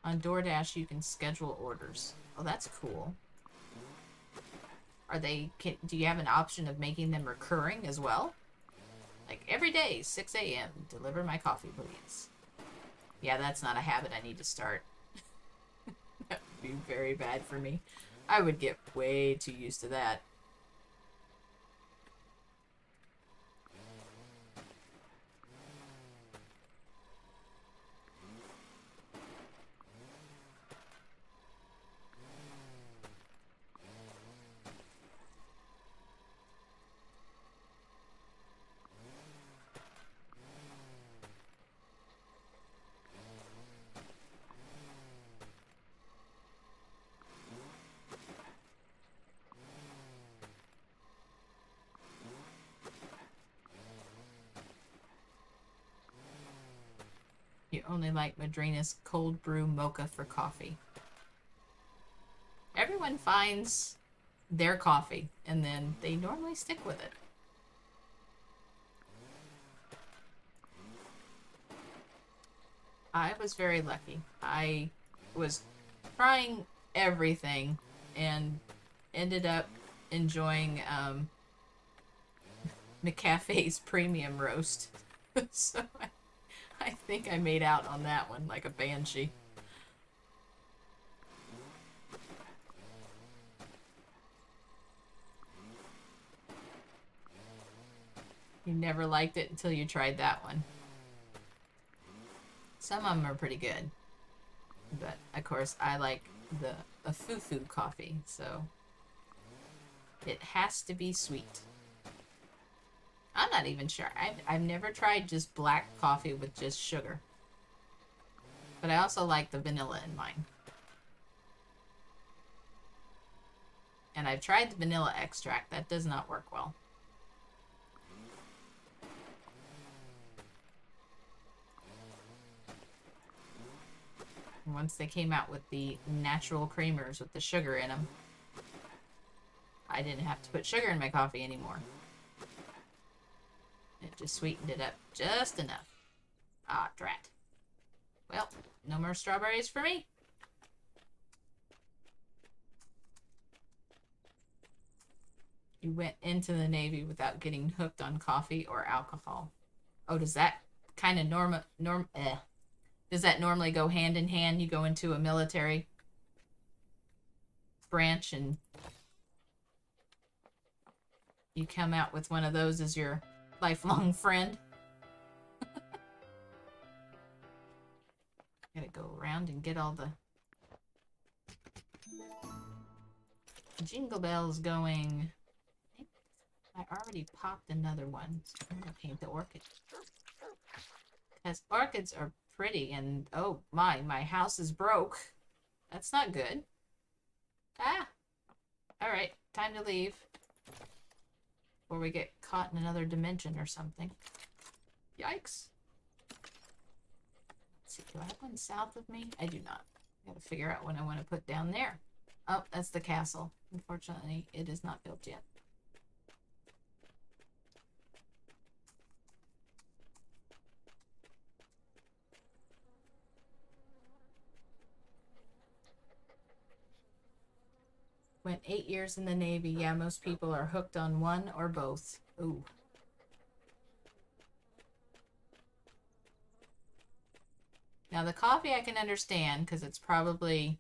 On DoorDash, you can schedule orders. Oh, that's cool. Are they, do you have an option of making them recurring as well? Like every day, 6 a.m., deliver my coffee, please. Yeah, that's not a habit I need to start. That would be very bad for me. I would get way too used to that. You only like Madrina's cold brew mocha for coffee. Everyone finds their coffee, and then they normally stick with it. I was very lucky. I was trying everything and ended up enjoying McCafe's premium roast. So I think I made out on that one like a banshee. You never liked it until you tried that one. Some of them are pretty good. But, of course, I like a foo-foo coffee, so it has to be sweet. I'm not even sure. I've never tried just black coffee with just sugar. But I also like the vanilla in mine. And I've tried the vanilla extract. That does not work well. Once they came out with the natural creamers with the sugar in them, I didn't have to put sugar in my coffee anymore. It just sweetened it up just enough. Ah, drat. Well, no more strawberries for me. You went into the Navy without getting hooked on coffee or alcohol. Oh, does that kind of does that normally go hand in hand? You go into a military branch and you come out with one of those as your lifelong friend? Gotta go around and get all the jingle bells going. I already popped another one, so I'm gonna paint the orchid. Because orchids are pretty, and oh my house is broke. That's not good. Ah! Alright, time to leave. Before we get caught in another dimension or something. Yikes. Let's see, do I have one south of me? I do not. I gotta figure out what I want to put down there. Oh, that's the castle. Unfortunately, it is not built yet. Went 8 years in the Navy. Yeah, most people are hooked on one or both. Ooh. Now, the coffee I can understand because it's probably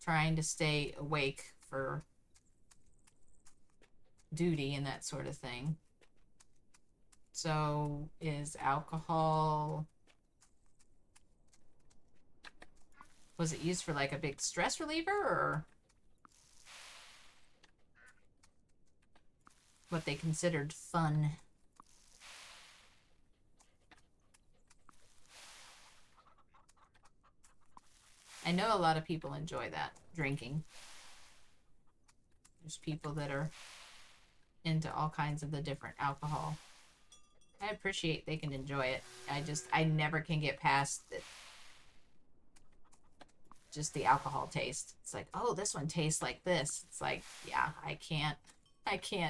trying to stay awake for duty and that sort of thing. So, is alcohol... Was it used for like a big stress reliever or... what they considered fun? I know a lot of people enjoy that, drinking. There's people that are into all kinds of the different alcohol. I appreciate they can enjoy it. I never can get past it. Just the alcohol taste. It's like, oh, this one tastes like this. It's like, yeah, I can't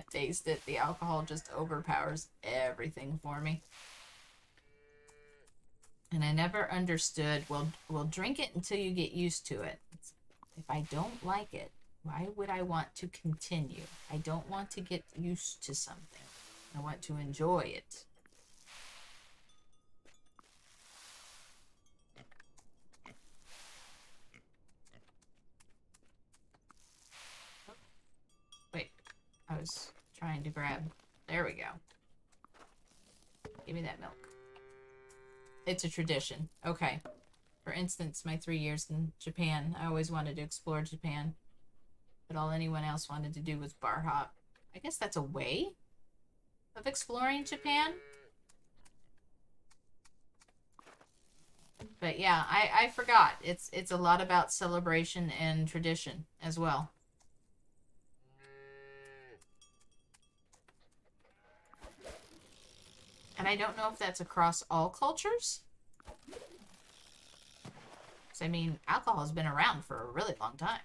taste it. The alcohol just overpowers everything for me. And I never understood, well, drink it until you get used to it. If I don't like it, why would I want to continue? I don't want to get used to something. I want to enjoy it. Wait, I was trying to grab. There we go. Give me that milk. It's a tradition. Okay. For instance, my 3 years in Japan, I always wanted to explore Japan. But all anyone else wanted to do was bar hop. I guess that's a way of exploring Japan. But yeah, I forgot. It's a lot about celebration and tradition as well. And I don't know if that's across all cultures. I mean, alcohol has been around for a really long time.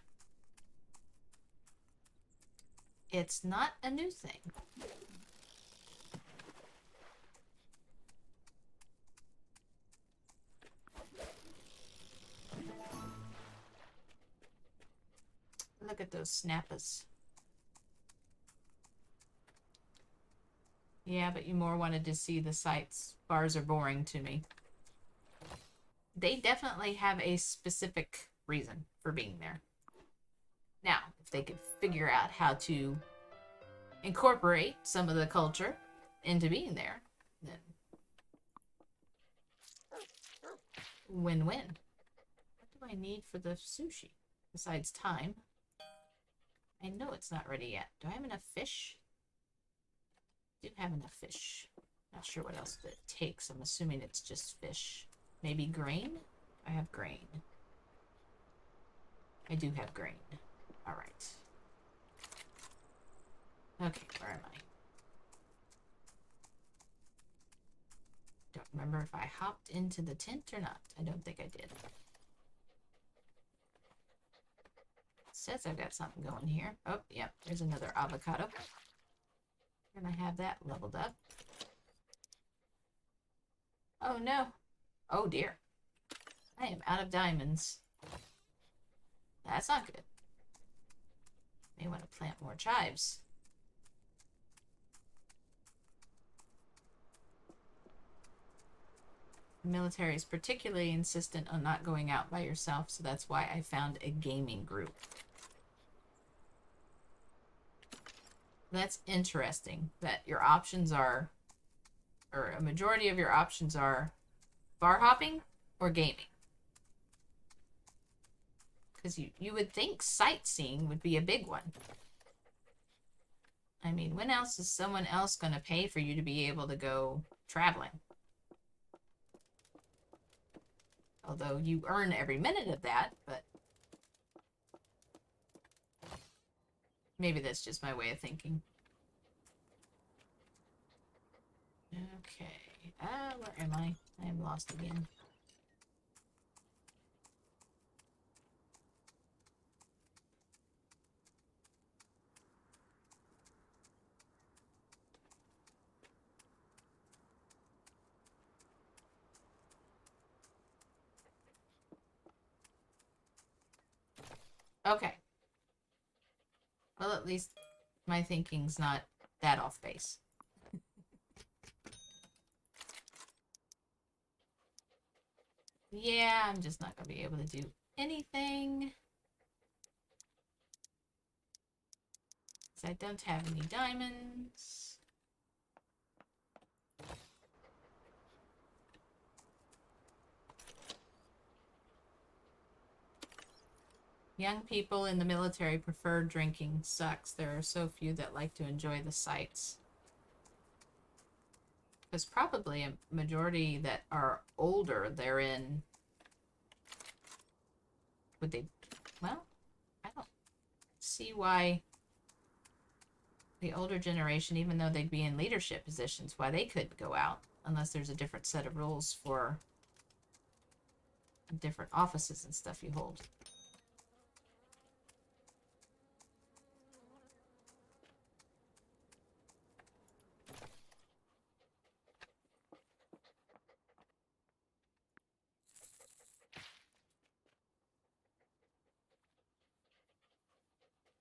It's not a new thing. Look at those snappas. Yeah, but you more wanted to see the sights. Bars are boring to me. They definitely have a specific reason for being there. Now, if they could figure out how to incorporate some of the culture into being there, then win-win. What do I need for the sushi? Besides time. I know it's not ready yet. Do I have enough fish? I do have enough fish. Not sure what else it takes. I'm assuming it's just fish. Maybe grain? I have grain. I do have grain. Alright. Okay, where am I? Don't remember if I hopped into the tent or not. I don't think I did. It says I've got something going here. Oh, yep, there's another avocado. And I have that leveled up. Oh no. Oh dear. I am out of diamonds. That's not good. May want to plant more chives. The military is particularly insistent on not going out by yourself, so that's why I found a gaming group. That's interesting that your options are, or a majority of your options are bar hopping or gaming. Because you would think sightseeing would be a big one. I mean, when else is someone else going to pay for you to be able to go traveling? Although you earn every minute of that, but maybe that's just my way of thinking. Okay. Where am I? I am lost again. Okay. Well, at least my thinking's not that off base. Yeah, I'm just not going to be able to do anything. Because I don't have any diamonds. Young people in the military prefer drinking. Sucks. There are so few that like to enjoy the sights. There's probably a majority that are older. They're in... Would they... Well, I don't see why the older generation, even though they'd be in leadership positions, why they couldn't go out. Unless there's a different set of rules for different offices and stuff you hold.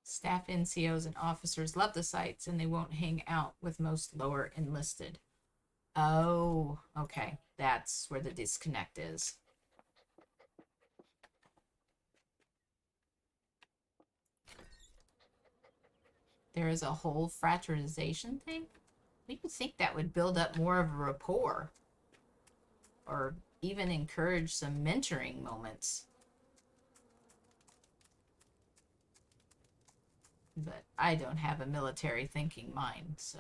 Staff NCOs and officers love the sights, and they won't hang out with most lower enlisted. Oh, okay. That's where the disconnect is. There is a whole fraternization thing? We would think that would build up more of a rapport. Or even encourage some mentoring moments. But I don't have a military thinking mind, so...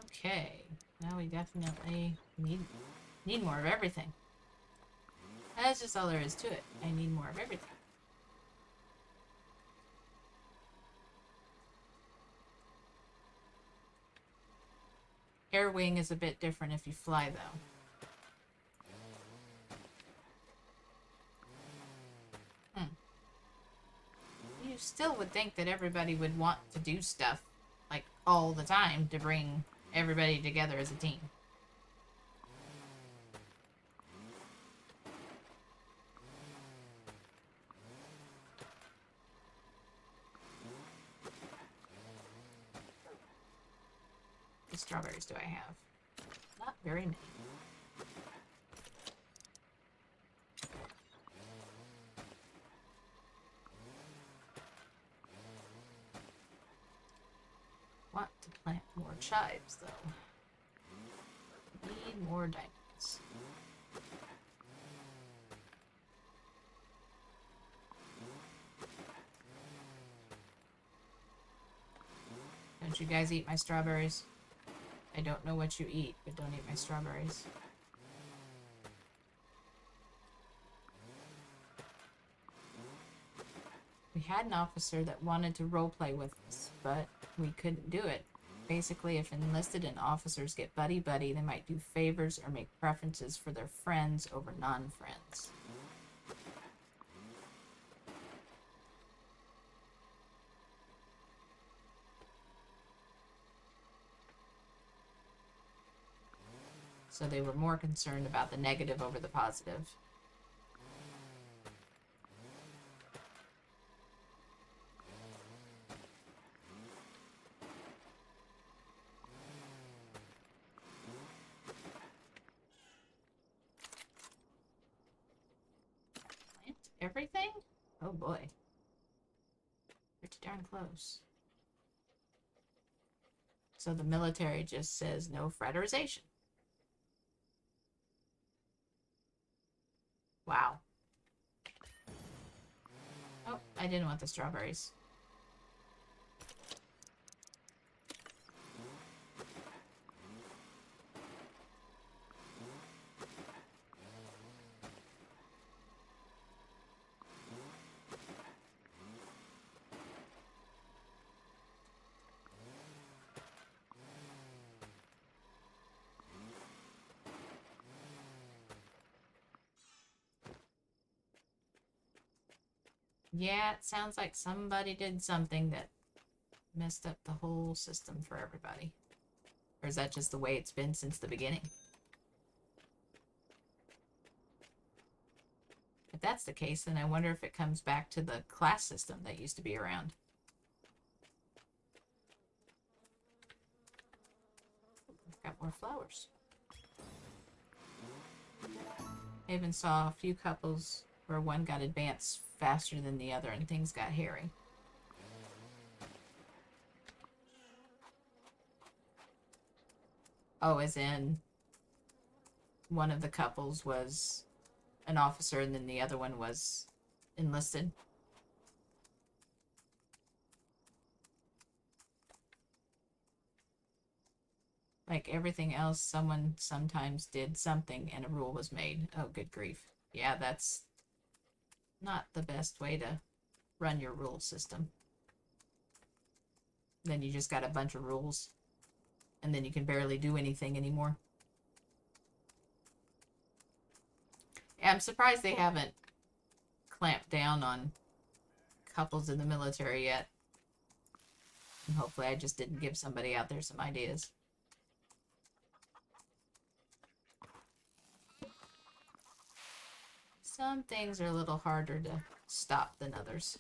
Okay, now we definitely need more of everything. That's just all there is to it. I need more of everything. Air wing is a bit different if you fly, though. still would think that everybody would want to do stuff, like, all the time to bring everybody together as a team. How many strawberries do I have? Not very many. Want to plant more chives, though. Need more diamonds. Don't you guys eat my strawberries? I don't know what you eat, but don't eat my strawberries. We had an officer that wanted to roleplay with us, but we couldn't do it. Basically, if enlisted and officers get buddy-buddy, they might do favors or make preferences for their friends over non-friends. So they were more concerned about the negative over the positive. Plant everything? Oh boy. Pretty darn close. So the military just says no fraterization. Wow. Oh, I didn't want the strawberries. Yeah, it sounds like somebody did something that messed up the whole system for everybody. Or is that just the way it's been since the beginning? If that's the case, then I wonder if it comes back to the class system that used to be around. I've got more flowers. I even saw a few couples where one got advanced faster than the other and things got hairy. Oh, as in one of the couples was an officer and then the other one was enlisted. Like everything else, someone sometimes did something and a rule was made. Oh, good grief. Yeah, that's not the best way to run your rule system. Then you just got a bunch of rules and then you can barely do anything anymore. Yeah, I'm surprised they haven't clamped down on couples in the military yet. And hopefully I just didn't give somebody out there some ideas. Some things are a little harder to stop than others.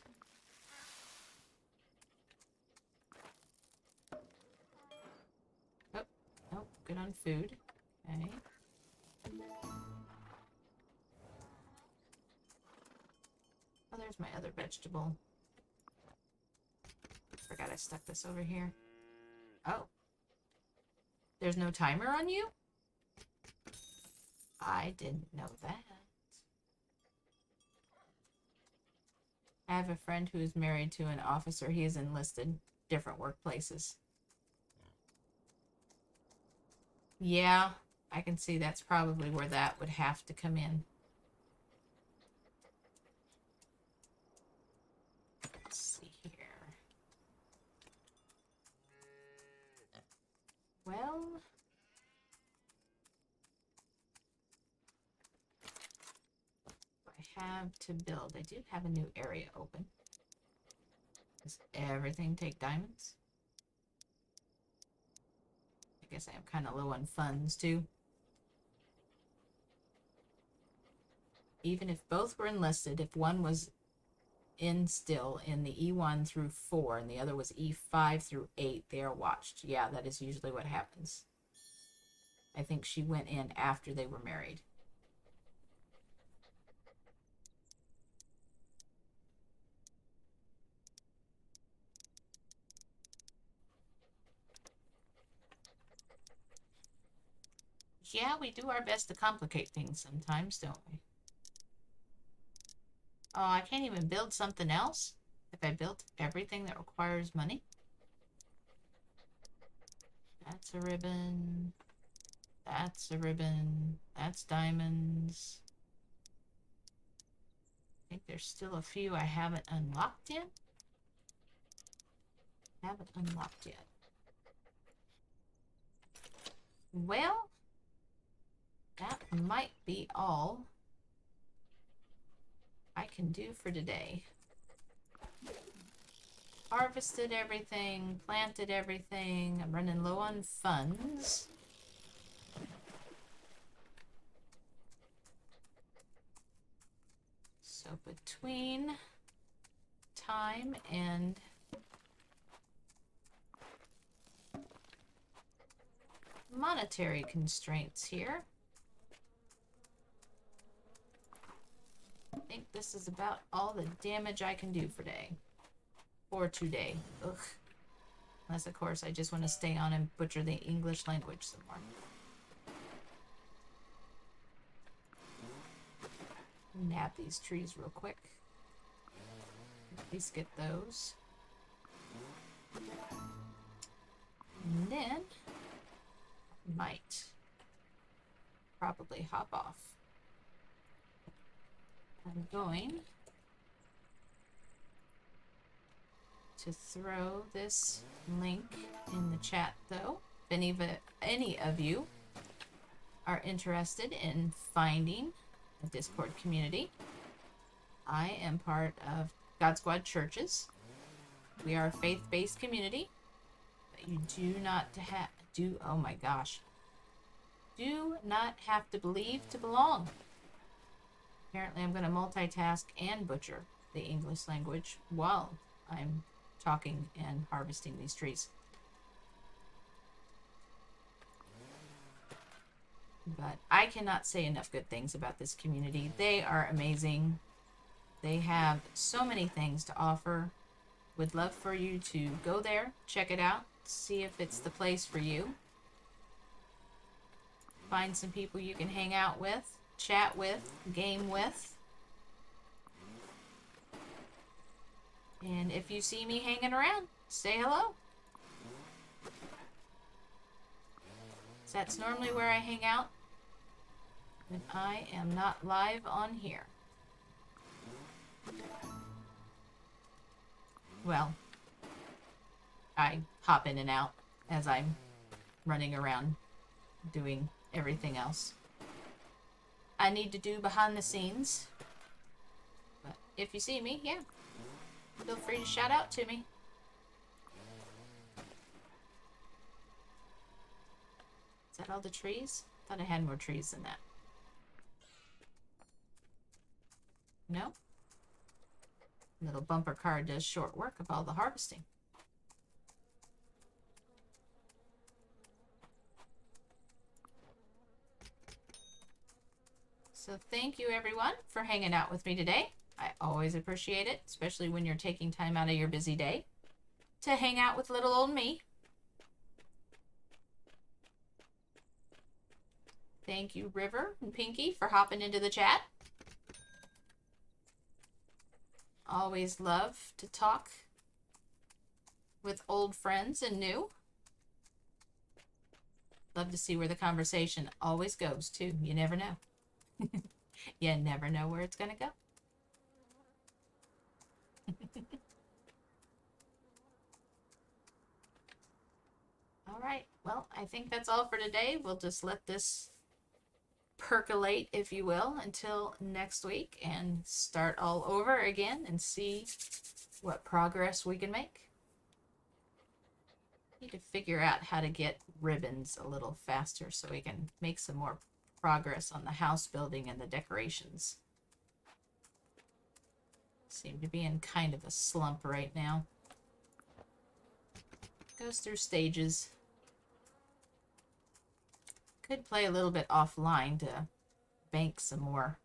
Oh, oh, good on food. Okay. Oh, there's my other vegetable. Forgot I stuck this over here. Oh. There's no timer on you? I didn't know that. I have a friend who is married to an officer. He is enlisted. Different workplaces. Yeah, I can see that's probably where that would have to come in. Let's see here. Well, I have to build. I do have a new area open. Does everything take diamonds? I guess I am kind of low on funds too. Even if both were enlisted, if one was in still in the E1 through 4 and the other was E5 through 8, they are watched. Yeah, that is usually what happens. I think she went in after they were married. Yeah, we do our best to complicate things sometimes, don't we? Oh, I can't even build something else if I built everything that requires money. That's a ribbon. That's a ribbon. That's diamonds. I think there's still a few I haven't unlocked yet. Haven't unlocked yet. Well, that might be all I can do for today. Harvested everything, planted everything. I'm running low on funds. So between time and monetary constraints here, I think this is about all the damage I can do for today. Ugh. Unless, of course, I just want to stay on and butcher the English language some more. Nab these trees real quick. At least get those. And then might probably hop off. I'm going to throw this link in the chat, though. If any of you are interested in finding a Discord community, I am part of God Squad Churches. We are a faith-based community, but you do not oh my gosh, do not have to believe to belong. Apparently I'm going to multitask and butcher the English language while I'm talking and harvesting these trees. But I cannot say enough good things about this community. They are amazing. They have so many things to offer. Would love for you to go there, check it out, see if it's the place for you. Find some people you can hang out with, chat with, game with. And if you see me hanging around, say hello. That's normally where I hang out when I am not live on here. Well, I hop in and out as I'm running around doing everything else I need to do behind the scenes. But if you see me, yeah, feel free to shout out to me. Is that all the trees? I thought I had more trees than that. No? Little bumper car does short work of all the harvesting. So thank you everyone for hanging out with me today. I always appreciate it, especially when you're taking time out of your busy day to hang out with little old me. Thank you, River and Pinky, for hopping into the chat. Always love to talk with old friends and new. Love to see where the conversation always goes, too. You never know. You never know where it's going to go. All right. Well, I think that's all for today. We'll just let this percolate, if you will, until next week and start all over again and see what progress we can make. Need to figure out how to get ribbons a little faster so we can make some more progress on the house building and the decorations. Seem to be in kind of a slump right now. Goes through stages. Could play a little bit offline to bank some more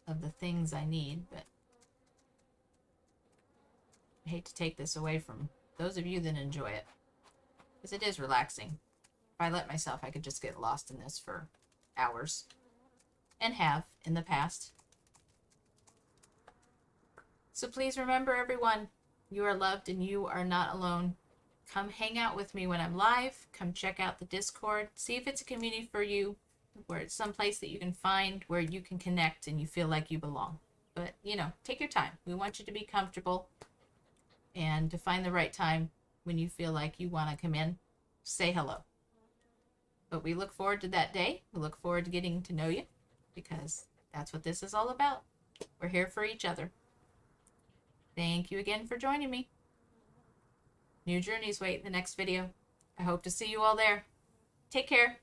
of the things I need, but I hate to take this away from those of you that enjoy it, because it is relaxing. If I let myself, I could just get lost in this for hours, and have in the past. So please remember, everyone, you are loved and you are not alone. Come hang out with me when I'm live. Come check out the Discord. See if it's a community for you, where it's someplace that you can find where you can connect and you feel like you belong. But, you know, take your time. We want you to be comfortable and to find the right time when you feel like you want to come in. Say hello. But we look forward to that day. We look forward to getting to know you, because that's what this is all about. We're here for each other. Thank you again for joining me. New journeys wait in the next video. I hope to see you all there. Take care.